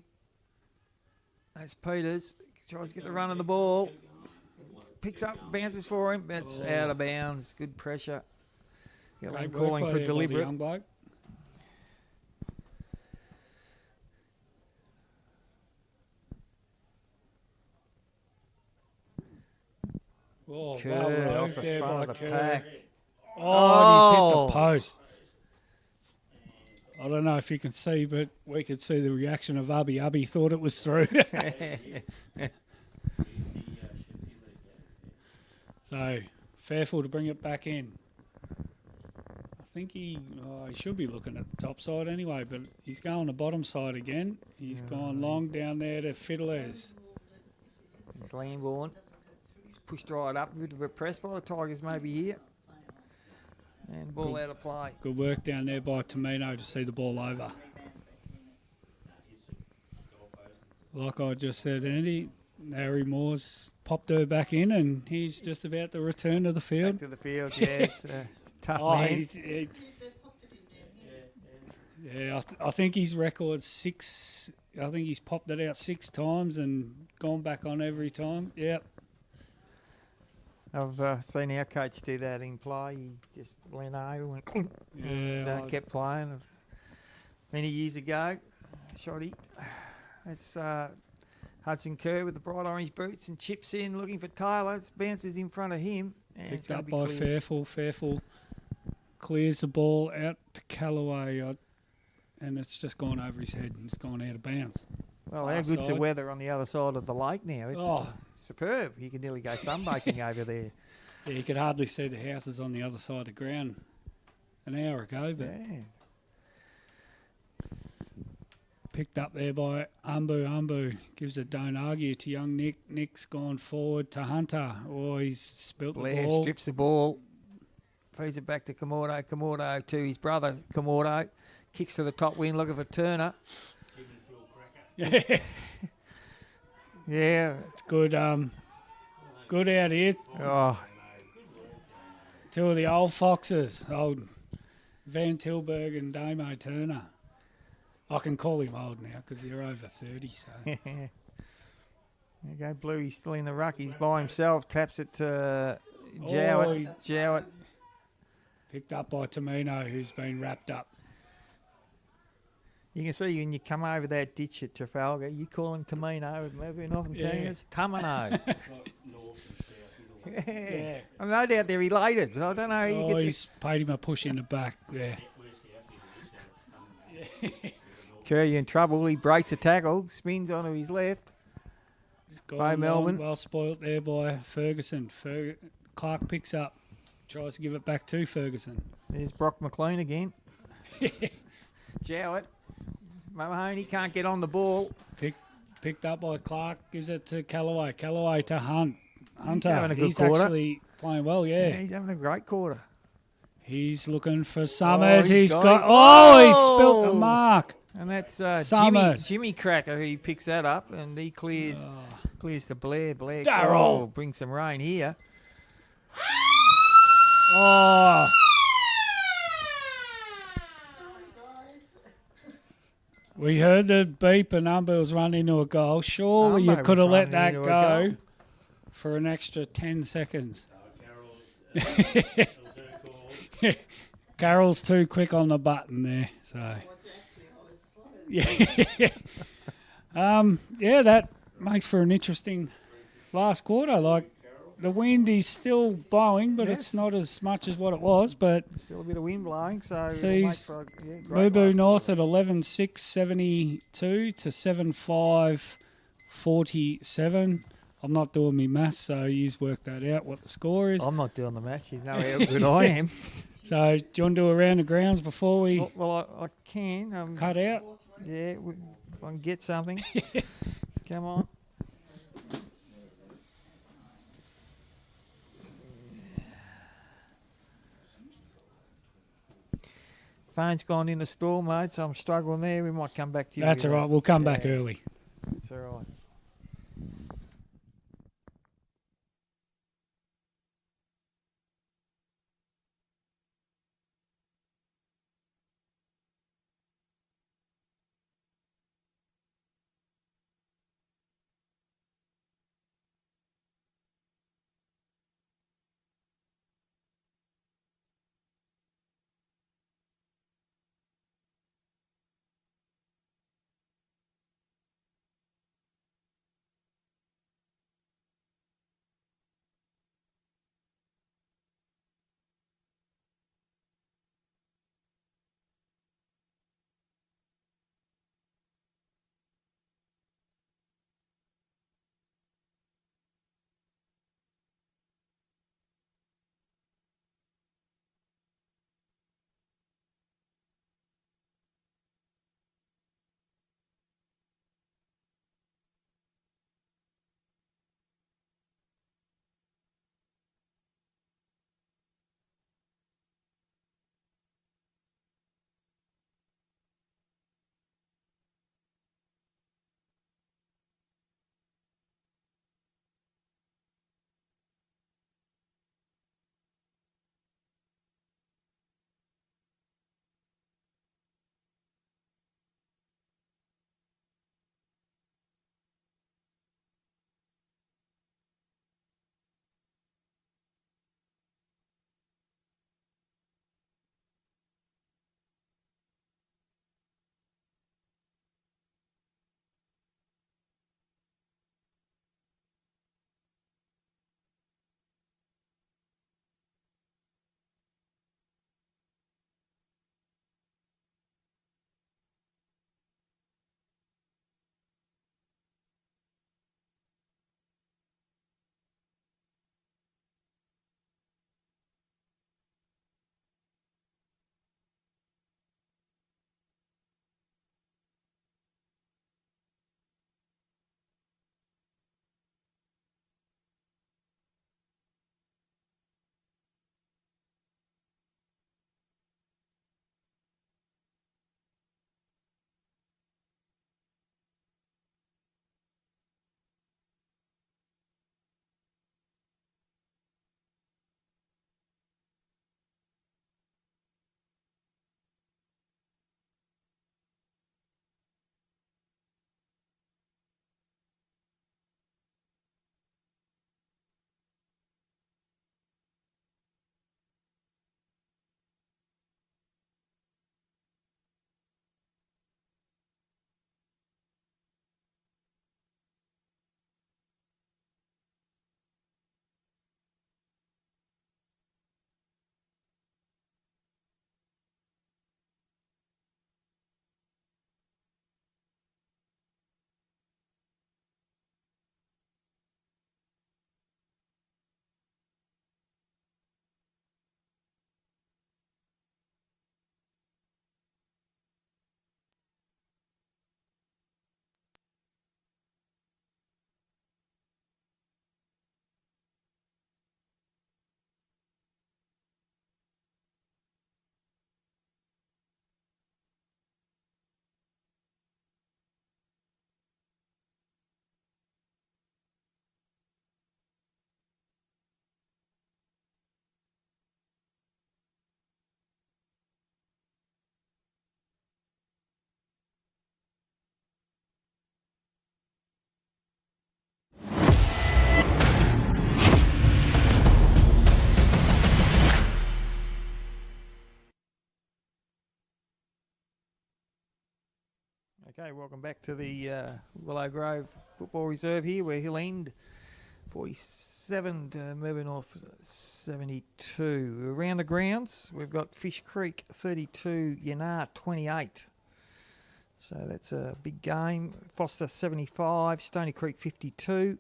That's Peters. Tries to get the run of the ball. Picks up, bounces for him. That's out of bounds. Good pressure. Great Calling work for by the deliberate. young bloke. Oh, Kerr well off the there front by of the Kerr. pack. Oh, and he's hit the post. I don't know if you can see, but we could see the reaction of Ubby. Ubby thought it was through. So, Fairfield to bring it back in. I think he should be looking at the top side anyway, but he's going the bottom side again. He's gone long down there to Fiddlers. It's Lambourne. He's pushed right up. Bit of a press by the Tigers maybe here. And ball out of play. Good work down there by Tomino to see the ball over. Like I just said, Andy, Harry Moore's popped her back in, and he's just about to return to the field. Back to the field, yeah. It's a tough Oh, man. I think his record's 6. I think he's popped it out 6 times and gone back on every time. Yep. I've seen our coach do that in play. He just leaned over, went and kept playing. It was many years ago, Shoddy. It's Hudson Kerr with the bright orange boots and chips in, looking for Taylor. It bounces in front of him. And it's Picked up gonna by be cleared. Fairfield. Fairfield clears the ball out to Callaway, and it's just gone over his head. It's gone out of bounds. Well, how Far good's the side. weather on the other side of the lake now? It's superb. You can nearly go sunbaking over there. Yeah, you could hardly see the houses on the other side of the ground an hour ago, but Yeah. picked up there by Umbu. Umbu gives a don't argue to young Nick. Nick's gone forward to Hunter. Oh, he's spilt the Blair ball. strips the ball, feeds it back to Komodo. Komodo to his brother, Komodo. Kicks to the top wing, looking for Turner. Yeah, Yeah. it's good. Good out here. Oh, Two of the old foxes, old Van Tilburg and Damo Turner. I can call him old now because you're over 30. So There you go, Bluey's still in the ruck. He's by himself. Taps it to Jowett. Jowett. picked up by Tamino, who's been wrapped up. You can see when you come over that ditch at Trafalgar, you call him Tamino. Moving off and telling Yeah. us Tamino. It's like north and south. Yeah. I'm no doubt they're related, but I don't know how you Oh, get this. he's paid him a push in the back there. We're south here, so it's done. Curry in trouble. He breaks a tackle, spins onto his left. He's gone By long, Melbourne. Well spoilt there by Ferguson. Clark picks up, tries to give it back to Ferguson. There's Brock McLean again. Jowett. Mahoney can't get on the ball. Picked up by Clark, gives it to Callaway. Callaway to Hunter. having a good He's quarter. actually playing well, yeah. He's having a great quarter. He's looking for Summers. he's He's got got. it. Oh, he spilt the Oh! mark. And that's Summers. Jimmy Cracker who picks that up and he clears to Blair. Blair Darryl. bring some rain here. Oh, we heard the beep and Umber's run into a goal. Surely you Umber could have was let running that into a go goal. for an extra 10 seconds. Carroll's too quick on the button there. So, yeah, yeah, that makes for an interesting last quarter. Like the wind is still blowing, but Yes. it's not as much as what it was. But Still a bit of wind blowing, so it'll Sees make for a great Mirboo last North quarter. at 11.672 to 7.547. I'm not doing my maths, so you's worked that out, what the score is. I'm not doing the match. You know how good I am. So, do you want to do a round of grounds before we Well, I can. cut out? Yeah, if I can get something. Come on. Phone's gone into store mode, so I'm struggling there. We might come back to you. That's all right. We'll come back Yeah. early. That's all right. Okay, welcome back to the Willow Grove Football Reserve here. We're Hill End 47 to Mirboo North 72. Around the grounds, we've got Fish Creek 32, Yanar 28. So that's a big game. Foster 75, Stony Creek 52.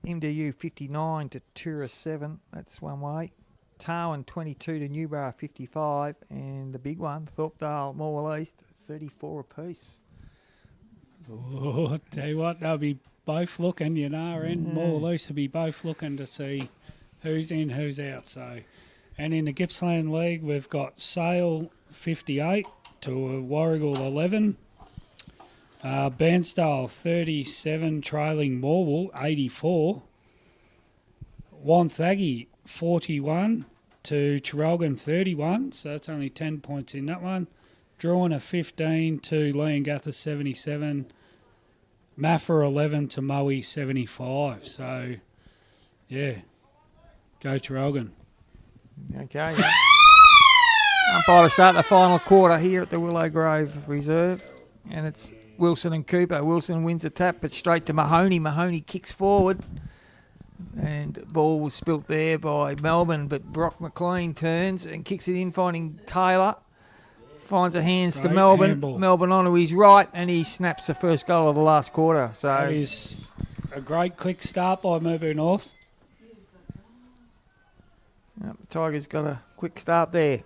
MDU 59 to Tura 7, that's one way. Tarwin 22 to Newborough 55, and the big one, Thorpedale Morwell East 34 apiece. Oh, tell you what, they'll be both looking, and Morwell East will be both looking to see who's in, who's out. So, and in the Gippsland League, we've got Sale 58 to Warrigal 11. Bairnsdale 37 trailing Morwell 84. Wonthaggi 41 to Traralgon 31, so that's only 10 points in that one. Drawn a 15 to Leongatha 77. Maffa 11 to Moe 75. So, yeah, go Traralgon. Okay. Umpire to start the final quarter here at the Willow Grove Reserve, and it's Wilson and Cooper. Wilson wins the tap, but straight to Mahoney. Mahoney kicks forward, and ball was spilt there by Melbourne, but Brock McLean turns and kicks it in, finding Taylor. Finds the hands to Great Melbourne. handball. Melbourne onto his right, and he snaps the first goal of the last quarter. That So is a great quick start by Mirboo North. the Tigers got a quick start there.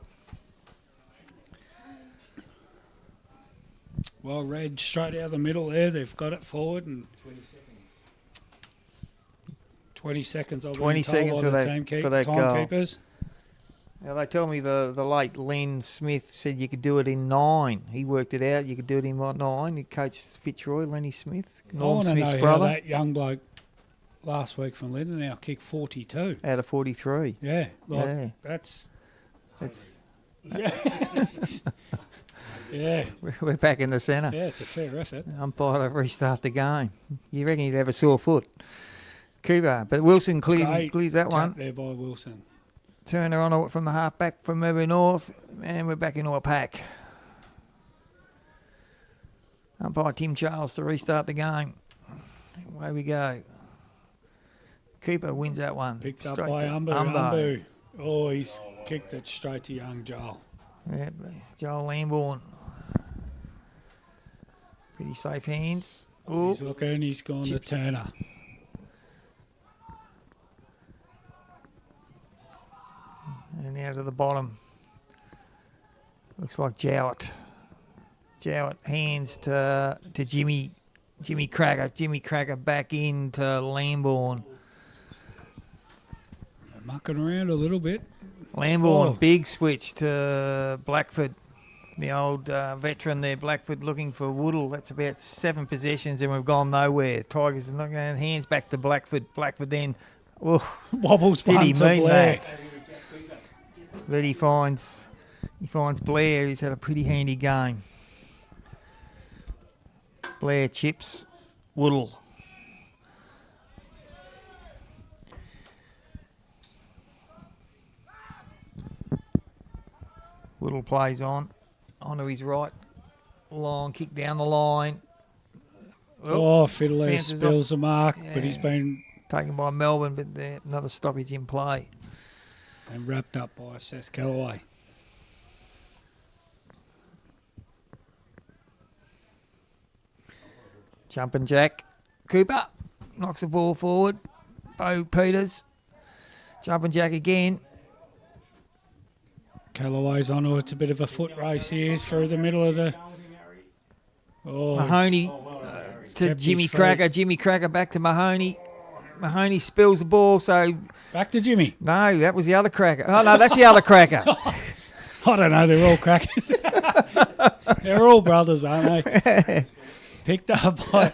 Well read straight out the middle there. They've got it forward and 20 seconds. 20 seconds for that goal. timekeepers. Now, they tell me the late Len Smith said you could do it in 9. He worked it out. You could do it in 9. He coached Fitzroy, Lenny Smith, I Norm want to Smith's know brother, how that young bloke last week from Linden now kicked 42. out of 43. Yeah, like Yeah. that's It's, yeah, we're back in the centre. yeah. It's a fair effort. Umpire to restart the game. You reckon he'd have a sore foot? Cooper, but Wilson Great clears that tap one. there by Wilson. Turner on it from the half-back from Mirboo North, and we're back into a pack. Umpire Tim Charles to restart the game. Away we go. Cooper wins that one. Picked up Straight by to Umbu. Oh, he's kicked it straight to young Joel. Yeah, Joel Lambourne. Pretty safe hands. Ooh, He's looking. He's gone to Chips. Turner. and out of the bottom. Looks like Jowett. Jowett hands to Jimmy Cracker. Jimmy Cracker back into Lambourne. Mucking around a little bit. Lambourne, Oh. big switch to Blackford. The old veteran there, Blackford, looking for Woodall. That's about 7 possessions and we've gone nowhere. Tigers are not going, hands back to Blackford. Blackford then, Wobbles did he one to mean Blair. that? But he finds Blair. He's had a pretty handy game. Blair chips, Woodall. Woodall plays onto his right. Long kick down the line. Oh, Fiddler bounces spills the mark, but he's Yeah. been Taken by Melbourne, but another stoppage in play. and wrapped up by Seth Callaway. Jumping jack. Cooper knocks the ball forward. Bo Peters. Jumping jack again. Callaway's on it. It's a bit of a foot race here through the middle of the... Oh, Mahoney to kept his Jimmy feet. Cracker. Jimmy Cracker back to Mahoney. Mahoney spills the ball, so... Back to Jimmy. No, that was the other Cracker. Oh, no, that's the other Cracker. I don't know, they're all crackers. They're all brothers, aren't they? Picked up by...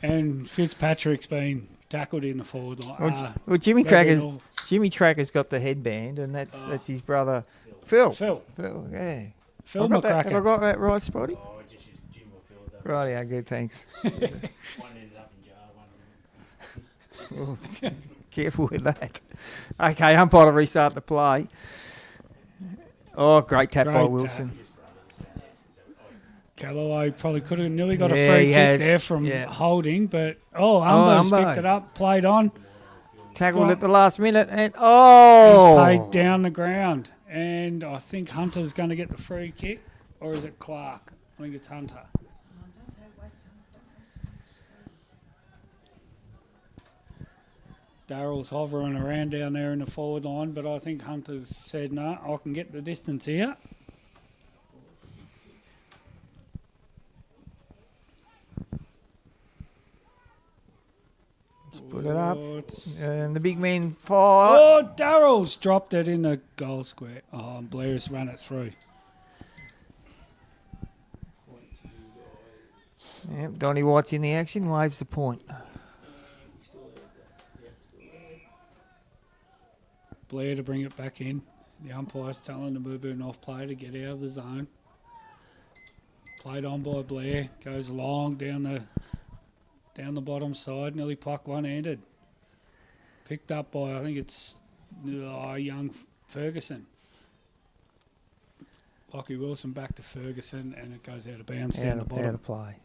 And Fitzpatrick's been tackled in the forward line. Well, Jimmy Maybe all- Jimmy Cracker's got the headband, and that's his brother, Phil. Phil. Phil, yeah. Phil Have I McCracken. got that right, Spotty? Oh, I just use Jim or Phil. Though. Right, yeah, good, thanks. One ended up in jail, one didn't. Careful with that. Okay, umpire to restart the play. Oh, great tap by Great Wilson. Callaway probably could have nearly got a Yeah, free he kick has. there from Yeah. holding, but Umbo's Umbo. picked it up, played on. Tackled at the last minute, and oh! He's paid down the ground, and I think Hunter's going to get the free kick, or is it Clark? I think it's Hunter. Darrell's hovering around down there in the forward line, but I think Hunter's said, no, I can get the distance here. Let's put it up. Oh, it's- And the big man fire. Oh, Darrell's dropped it in the goal square. Oh, and Blair's run it through. Yep, Donnie White's in the action, waves the point. Blair to bring it back in. The umpire's telling the Mirboo North player to get out of the zone. Played on by Blair. Goes long down the bottom side. Nearly plucked one-handed. Picked up by, I think it's young Ferguson. Lockie Wilson back to Ferguson, and it goes out of bounds down the Out bottom. of play.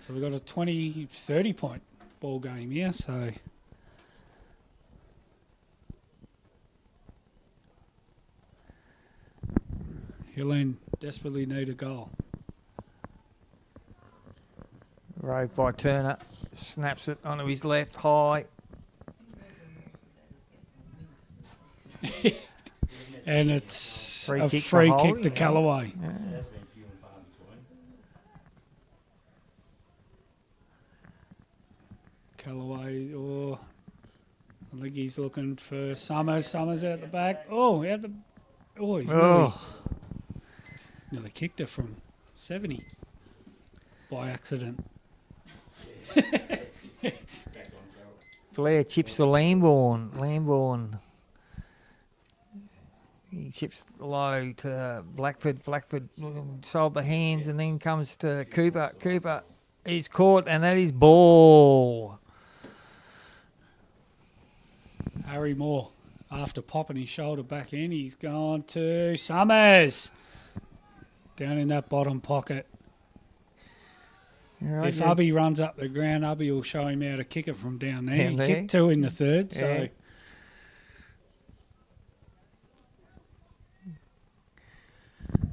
So we've got a 20-30 point ball game here. So Helene desperately need a goal. Rove by Turner. Snaps it onto his left, high. And it's Free a kick for free kick holding, to yeah. Callaway. There's been few and far between. Callaway, I think he's looking for Summers. Summers out the back. He's nearly kicked it from 70 by accident. Blair chips the Lambourne. Lambourne. He chips low to Blackford. Blackford sold the hands and then comes to Cooper. Cooper is caught, and that is ball. Harry Moore, after popping his shoulder back in, he's gone to Summers. Down in that bottom pocket. Right, If yeah. Ubby runs up the ground, Ubby will show him how to kick it from down there. Down He there. kicked two in the third, so Yeah.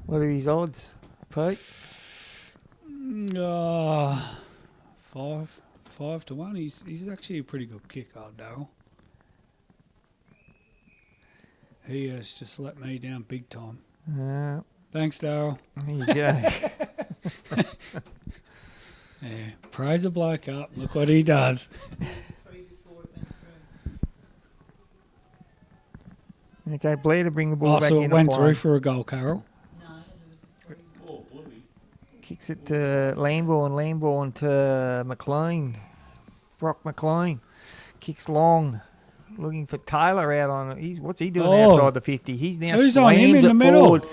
What are his odds, Pete? 5-1. He's actually a pretty good kicker, Darryl. He has just let me down big time. Thanks, Darryl. There you go. Yeah, praise a bloke up. Look what he does. Okay, Blair to bring the ball Oh, back so in. it went and through play. for a goal, Carol. Oh, bloody. Kicks it to Lambourne. Lambourne to McLean. Brock McLean. Kicks long. Looking for Taylor out on it. What's he doing outside the 50? He's now Who's on him slammed in it the middle? forward.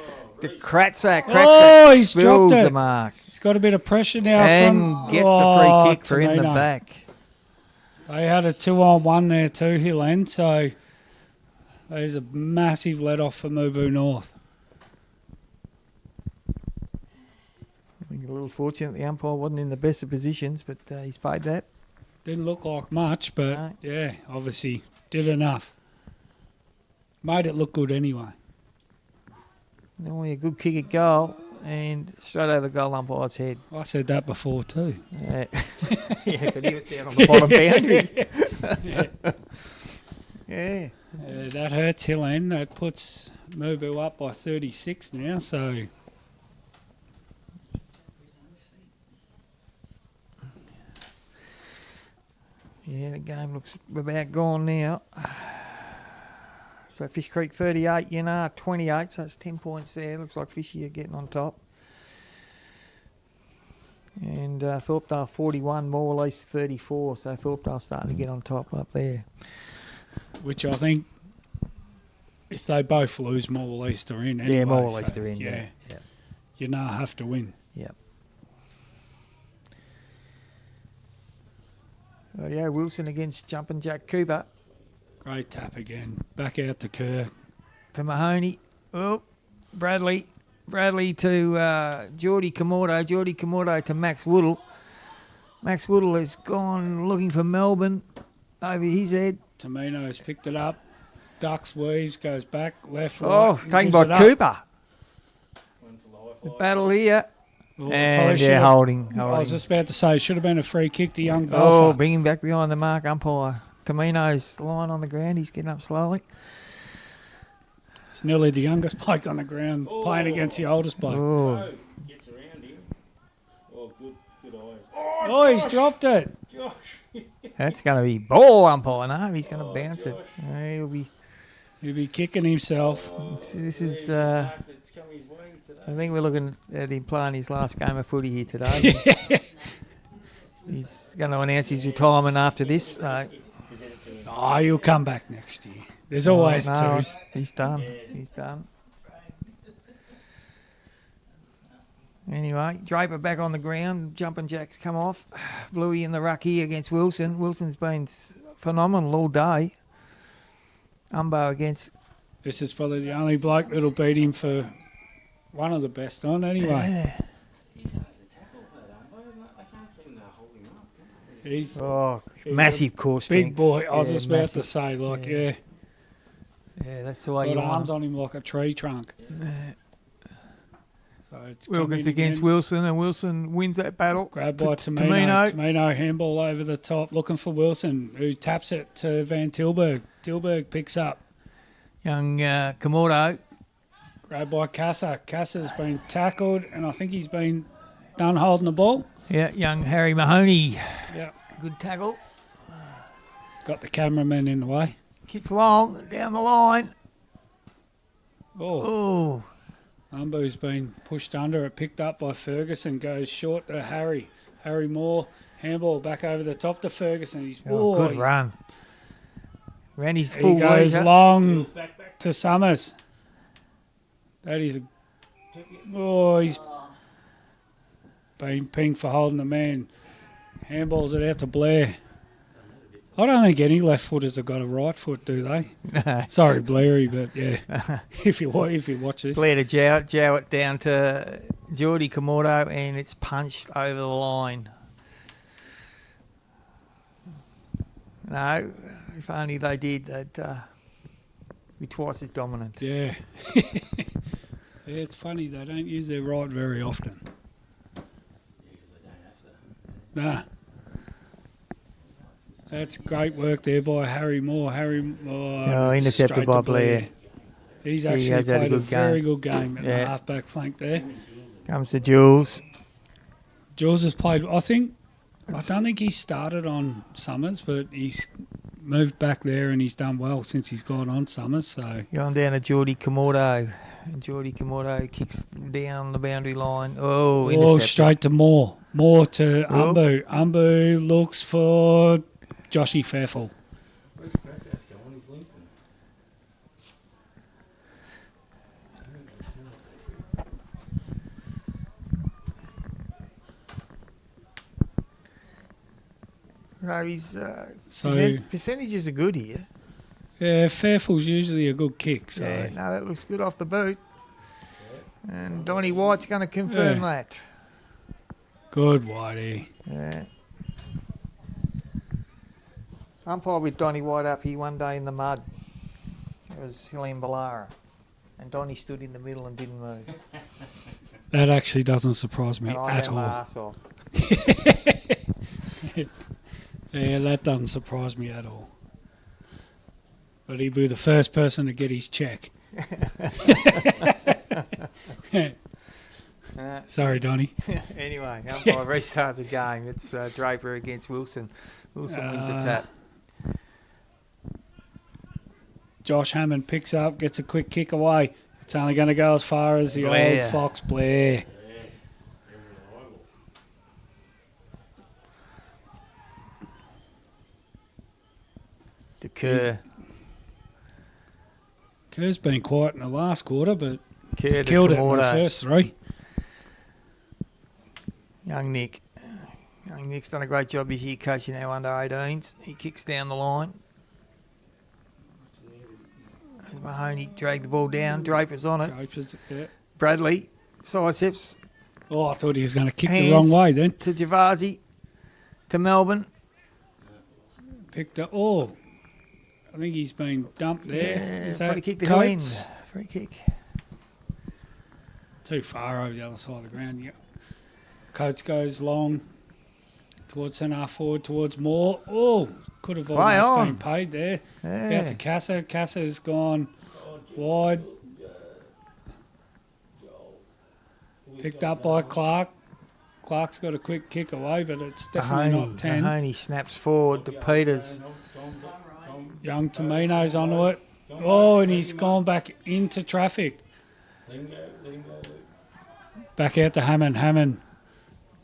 The Kratzer He's spills dropped it. the mark. He's got a bit of pressure now And gets a free kick for in the Tamino. back. They had a 2-on-1 there too, Hillen, so there's a massive let-off for Mirboo North. I think a little fortunate the umpire wasn't in the best of positions, but he's paid that. Didn't look like much, but No. yeah, obviously did enough. Made it look good anyway. Only a good kick at goal, and straight over the goal umpire's head. I said that before too. Yeah, yeah, but he was down on the bottom boundary. Yeah. That hurts Hillen. That puts Mirboo up by 36 now, so Yeah, the game looks about gone now. So Fish Creek 38, Yanar 28, so it's 10 points there. Looks like Fishy are getting on top. And Thorpedale 41, Morley's 34, so Thorpedale starting to get on top up there. which I think if they both lose, more or less they're in anyway. Yeah, more or less so, they're in, yeah. You now have to win. Yep. Rightio, Wilson against Jumpin' Jack Cooper. Great tap again. Back out to Kerr. To Mahoney. Oh, Bradley. Bradley to Geordie Kamordo. Geordie Kamordo to Max Woodle. Max Woodle has gone looking for Melbourne over his head. Tamino's picked it up. Ducks, weaves, goes back, left, right. Oh, and taken gives by it up. Cooper. Went for the The high battle here. Oh, And probably they're should've- holding. I was just about to say, should have been a free kick to young Oh, Balfour. bring him back behind the mark umpire. Tamino's lying on the ground. He's getting up slowly. It's nearly the youngest bloke on the ground playing against the oldest bloke. Oh, Oh, gets around him. Oh, good eyes. Oh, he's dropped it. Josh. that's going to be ball umpire. No, he's going to Oh, bounce it. Josh. He'll be. He'll be kicking himself. This is. It's come his way today. I think we're looking at him playing his last game of footy here today. He's going to announce his retirement after this. So. Oh, he'll come back next year. There's always no, twos. He's done. He's done. Anyway, Draper back on the ground. Jumping jacks come off. Bluey in the ruck here against Wilson. Wilson's been phenomenal all day. Umbo against. This is probably the only bloke that'll beat him for one of the best on anyway. He's hard to tackle, that Umbo. I can't seem to hold him up. He's Oh, He's massive core strength. big boy. I was Yeah, just about to massive. say, like, Yeah. yeah. Yeah, that's the way Got you arms want on him like a tree trunk. So it's come Wilkins in against again. Wilson, and Wilson wins that battle. Grabbed to by Tamino. Tamino handball over the top, looking for Wilson, who taps it to Van Tilburg. Tilburg picks up. Young Komodo. Grabbed by Casa. Casa's been tackled, and I think he's been done holding the ball. Yeah, young Harry Mahoney. Yeah. Good tackle. Got the cameraman in the way. Kicks long down the line. Oh, Oh, Umbo's been pushed under it, picked up by Ferguson, goes short to Harry. Harry Moore, handball back over the top to Ferguson. He's good run. Ran his He full goes leisure. long to Summers. That is he's been pinged for holding the man. Handballs it out to Blair. I don't think any left footers have got a right foot, do they? Sorry, Blairy, but yeah. if you watch this, Blair to jow it down to Geordie Komodo, and it's punched over the line. No, if only they did, they'd be twice as dominant. yeah. Yeah, it's funny they don't use their right very often. Nah. That's great work there by Harry Moore. Harry Moore. Oh, intercepted straight by to Blair. He's He actually has had a played a good very game. good game at the Yeah. halfback flank there. Comes to Jules. Jules has played, I don't think he started on Summers, but he's moved back there and he's done well since he's gone on Summers. So Going down to Geordie Komodo. And Geordie Komodo kicks down the boundary line. Oh, intercepted. straight to Moore. Moore to Oh. Umbu. Umbu looks for Joshy Fairfall. Where's Gracias going? He's limping. So his So percentages are good here. yeah, Fairfall's usually a good kick. So Yeah, no, that looks good off the boot. And Donnie White's going to confirm that. good, Whitey. Yeah. Umpire with Donnie White up here one day in the mud. It was Helene Ballara. And Donnie stood in the middle and didn't move. That actually doesn't surprise me And I at ran my all. ass off. Yeah, that doesn't surprise me at all. But he'd be the first person to get his check. Sorry, Donnie. Anyway, umpire restarts the game. It's Draper against Wilson. Wilson wins a tap. Josh Hammond picks up, gets a quick kick away. It's only going to go as far as the Blair. old Fox Blair. To Kerr. Kerr's been quiet in the last quarter, but Kerr to killed it in the Komodo. first three. Young Nick. Young Nick's done a great job this year coaching our under-18s. He kicks down the line. As Mahoney dragged the ball down. Draper's on it. Drapers, yeah. Bradley side steps Oh, I thought he was going to kick the wrong way then. to Javazzi, to Melbourne. Picked up. Oh, I think he's been dumped there. Yeah, Is that free kick to Glenn. Coates? Free kick. Too far over the other side of the ground. Yeah. Coates goes long towards centre half forward towards Moore. Oh, could have Play almost on. been paid there. Yeah. Out to Casa. Casa's gone wide. Picked up by Clark. Clark's got a quick kick away, but it's definitely not 10. Mahoney snaps forward to Peters. Young Tamino's onto it. Oh, and he's gone back into traffic. Back out to Hammond. Hammond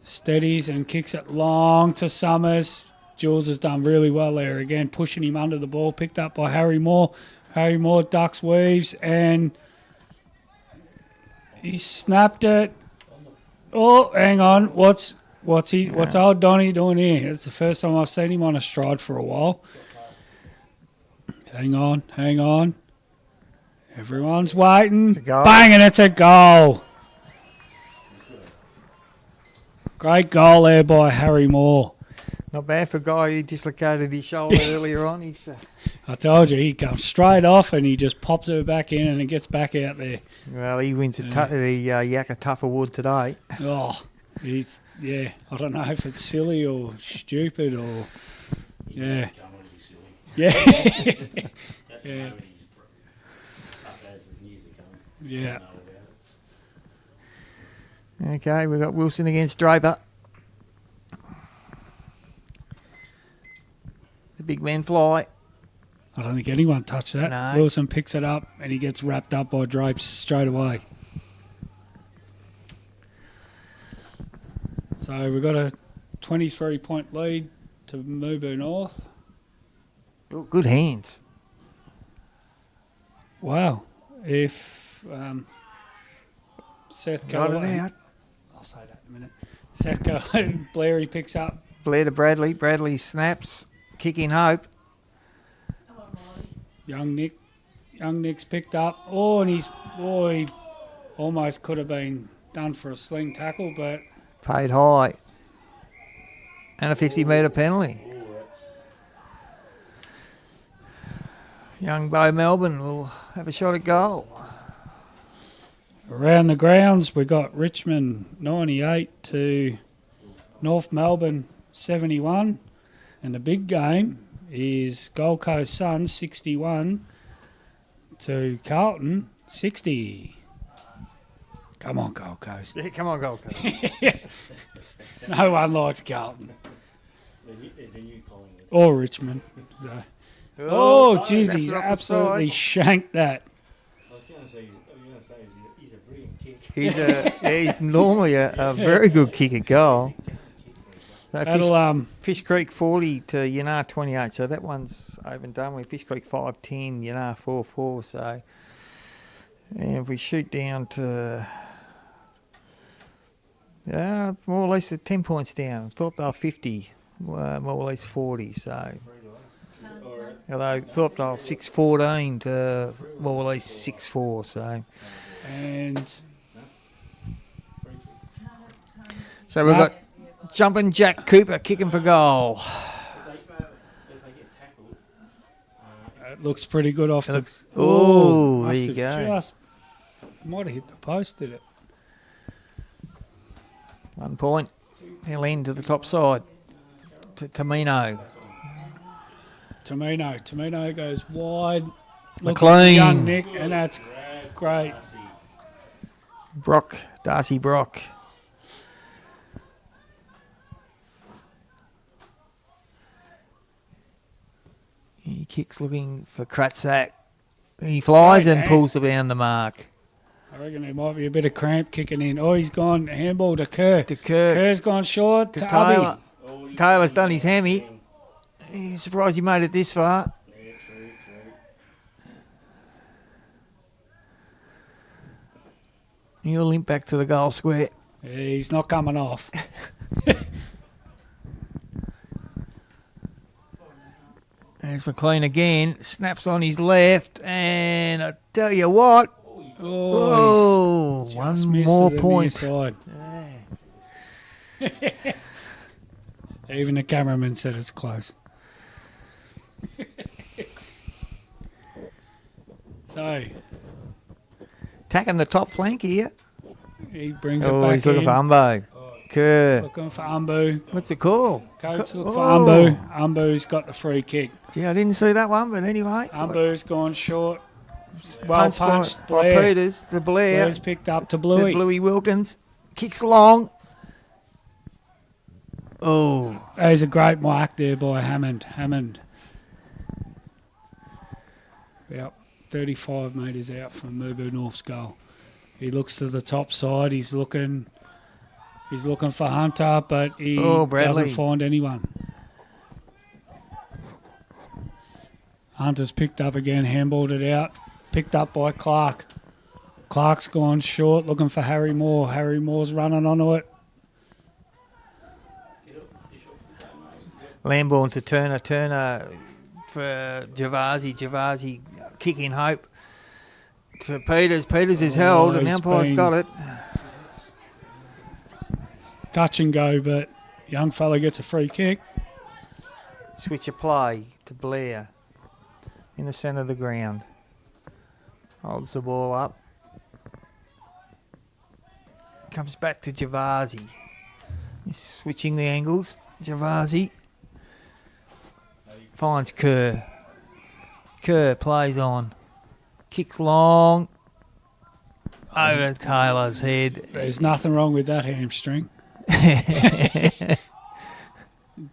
steadies and kicks it long to Summers. Jules has done really well there again, pushing him under the ball. Picked up by Harry Moore. Harry Moore ducks, weaves, and he snapped it. Oh, hang on. What's old Donny doing here? It's the first time I've seen him on a stride for a while. Hang on. Everyone's waiting. It's a goal. Bang, and it's a goal. Great goal there by Harry Moore. Not bad for a guy who dislocated his shoulder earlier on. He's I told you, he comes straight off and he just pops her back in and it gets back out there. well, he wins the Yakka Tougher Wood today. Oh, I don't know if it's silly or stupid or, yeah. Yeah. Yeah. Yeah. Okay, we've got Wilson against Draper. The big man fly. I don't think anyone touched that. No. Wilson picks it up and he gets wrapped up by Drapes straight away. So we've got a 23-point lead to Mirboo North. Oh, good hands. Wow. If Seth Got Cohen, it out. I'll say that in a minute. Seth Cohen, Blairy picks up. Blair to Bradley. Bradley snaps. Kick in hope. Young Nick's picked up. Oh, and he almost could have been done for a sling tackle, but Paid high. And a 50-metre penalty. Young Bo Melbourne will have a shot at goal. around the grounds we got Richmond 98 to North Melbourne 71, and the big game is Gold Coast Suns 61 to Carlton 60. Come on, Gold Coast. Yeah, come on, Gold Coast. No one likes Carlton. Or Richmond. So. Oh, jeez, snaps he's it off the absolutely side. shanked that. I was going to say he's a brilliant kick. He's normally a very good kick at goal. So That'll, Fish Creek 40 to Yanar 28, so that one's over and done with. Fish Creek 5-10, Yanar 4-4, so and if we shoot down to more or less 10 points down. Thought they were 50, more or less 40, so although Thorpedale 6-14 to more or less 6-4, so and we've got Jumping Jack Cooper kicking for goal. it looks pretty good off It the... looks, oh, there must you have go. Just, might have hit the post, did it? 1 point. He'll end to the top side. To Tamino. Tamino goes wide. McLean. Young Nick, and that's great. Darcy Brock. He kicks looking for Kratzak. He flies Great and hand. pulls around the mark. I reckon there might be a bit of cramp kicking in. Oh, he's gone handball to Kerr. To Kirk. Kerr's gone short To to Taylor. Ubby. Taylor's done his hammy. He's surprised he made it this far. He'll limp back to the goal square. Yeah, he's not coming off. There's McLean again. Snaps on his left. And I tell you what, Oh, he's one just missed more it in the point. inside. Even the cameraman said it's close. So Attacking the top flank here. he brings it Oh, back he's looking in. for Umbo. Kerr. Looking for Mirboo. What's it called? Coach look for Oh. Mirboo. Mirboo's got the free kick. Gee, I didn't see that one, but anyway. Mirboo's gone short. Well Punched punched. by Blair. Peters to Blair. Blair's picked up to To Bluey. Bluey Wilkins. Kicks long. Oh. There's a great mark there by Hammond. About 35 metres out from Mirboo North's goal. He looks to the top side. He's looking for Hunter, but he Bradley. doesn't find anyone. Hunter's picked up again, handballed it out. Picked up by Clark. Clark's gone short, looking for Harry Moore. Harry Moore's running onto it. Lambourne to Turner. Turner for Javasi kicking hope to Peters. Peters is held, and the he's umpire's been- got it. Touch and go, but young fella gets a free kick. Switch of play to Blair in the centre of the ground. Holds the ball up. Comes back to Javasi. He's switching the angles. Javasi finds Kerr. Kerr plays on. Kicks long. Over Taylor's head. There's nothing wrong with that hamstring.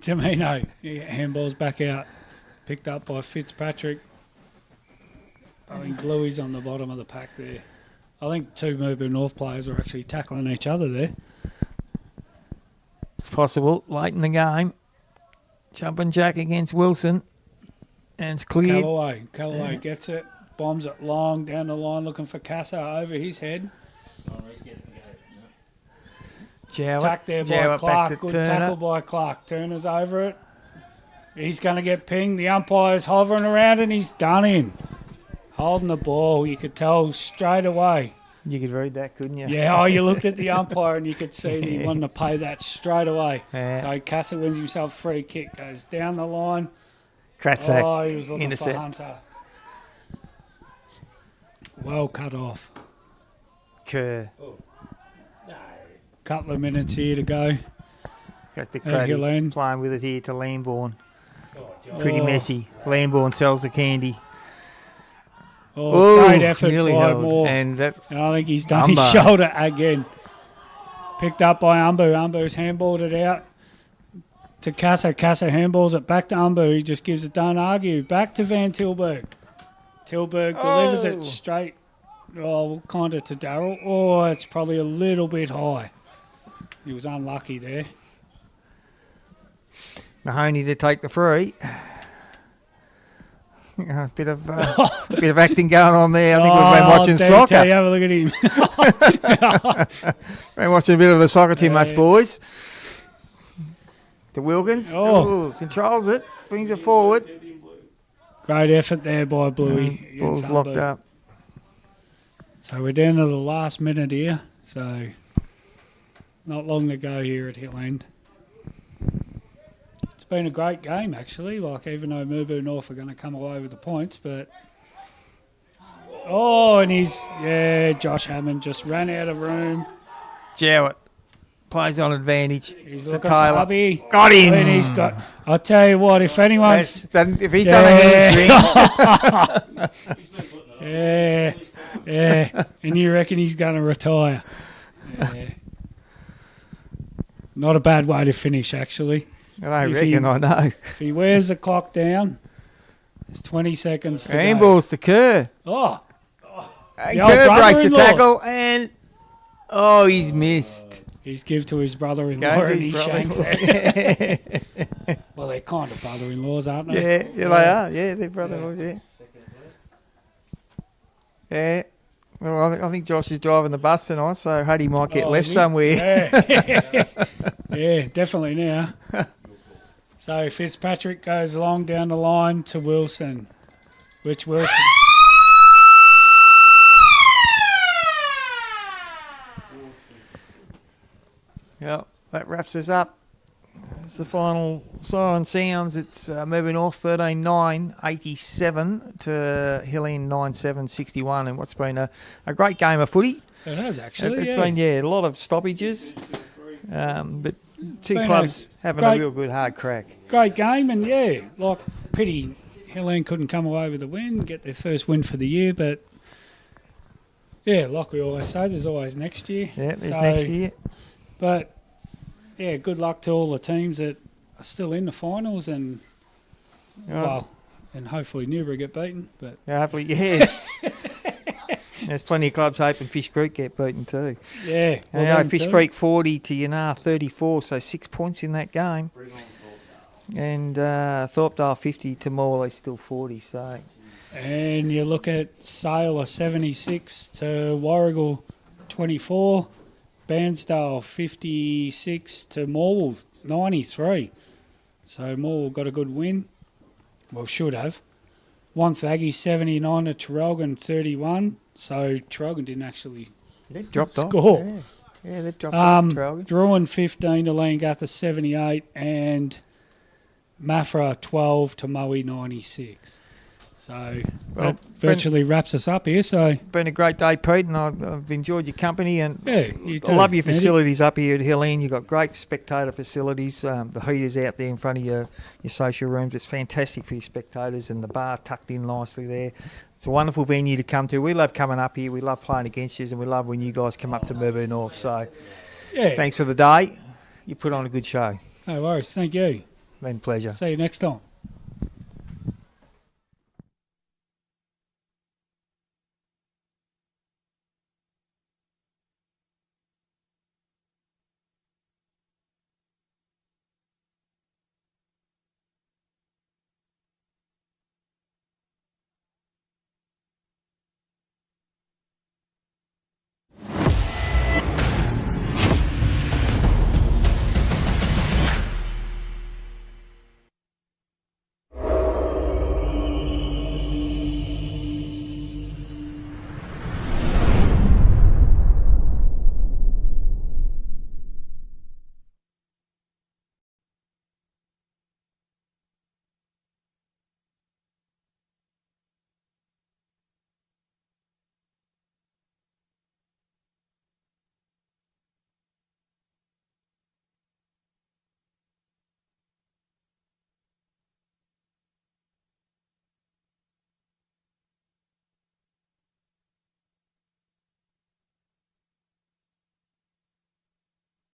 Tamino, handball's back out. Picked up by Fitzpatrick. I think Bluey's on the bottom of the pack there. I think two Mirboo North players were actually tackling each other there. It's possible. Late in the game. Jumping jack against Wilson. And it's cleared. Callaway gets it. Bombs it long down the line looking for Casa over his head. Attack there by Clark. Good tackle by Clark. Turner's over it. He's going to get pinged. The umpire's hovering around and he's done him. Holding the ball. You could tell straight away. You could read that, couldn't you? Yeah, you looked at the umpire and you could see that he wanted to pay that straight away. Yeah. So Casa wins himself a free kick. Goes down the line. Kratzak. He was looking Intercept. for Hunter. Well cut off. Kerr. Couple of minutes here to go. Got the At Hill credit End. playing with it here to Lambourne. Pretty messy. Lambourne sells the candy. Great effort nearly by held. Moore. And that And I think he's done his Umbo. shoulder again. Picked up by Umbo. Umbo's handballed it out to Casa. Casa handballs it back to Umbo. He just gives it, don't argue. Back to Van Tilburg. Tilburg delivers it straight, kind of to Darryl. Oh, it's probably a little bit high. He was unlucky there. Mahoney to take the free. A bit of acting going on there. I think we've been watching soccer. Have a look at him. Been watching a bit of the soccer too much, boys. To Wilkins. Oh. Controls it. Brings it forward. Great effort there by Bluey. Ball's against locked Umbo. up. So we're down to the last minute here. So not long to go here at Hill End. It's been a great game actually. Like even though Mirboo North are going to come away with the points, but and Josh Hammond just ran out of room. Jowett plays on advantage. He's to looking Taylor. for Abby. Got him. And he's got. I'll tell you what. If anyone's If he's done a hamstring. yeah, and you reckon he's going to retire? Yeah. Not a bad way to finish, actually. I If reckon, he- I know. If he wears the clock down, it's 20 seconds to go. Handballs to Kerr. Oh, And The old Kerr breaks the brother-in-law. tackle and he's missed. he's give to his brother-in-law Going to and his he shanks brother-in-law. it. Well, they're kind of brother-in-laws, aren't they? Yeah, they are. Yeah, they're brother-in-laws, yeah. Yeah. Well, I think Josh is driving the bus tonight, so Huddy might get left is he? somewhere. Yeah. Yeah, definitely now. So Fitzpatrick goes along down the line to Wilson, which Wilson... Yeah, that wraps us up. It's the final siren sounds. It's Mirboo North 13-9, 87 to Hilleen 9-7, 61, and what's been a great game of footy. It has actually. It's been a lot of stoppages, but two been clubs a having a great- real good hard crack. Great game, and like pity Hilleen couldn't come away with a win, get their first win for the year, but like we always say, there's always next year. Yeah, there's So, next year. But good luck to all the teams that are still in the finals, and and hopefully Newbury get beaten. But Yeah, hopefully, yes. There's plenty of clubs hoping Fish Creek get beaten too. well, them Fish too. Creek 40 to Yanar 34, so 6 points in that game. And Thorpedale 50 to Morley still 40. So And you look at Sailor 76 to Warrigal 24, Bairnsdale 56 to Morwell 93. So Morwell got a good win. Well, should have. Wonthaggi 79 to Traralgon 31. So Traralgon didn't actually they dropped score. off. Yeah, they dropped off. Traralgon. Druin 15 to Leongatha 78, and Maffra 12 to Moe 96. So Well, that virtually wraps us up here. So Been a great day, Pete, and I've enjoyed your company. And you I love your Andy. facilities up here at Hilleen. You've got great spectator facilities. The heaters out there in front of your social rooms. It's fantastic for your spectators, and the bar tucked in nicely there. It's a wonderful venue to come to. We love coming up here. We love playing against you, and we love when you guys come up to Mirboo North. So thanks for the day. You put on a good show. No worries. Thank you. Been a pleasure. See you next time.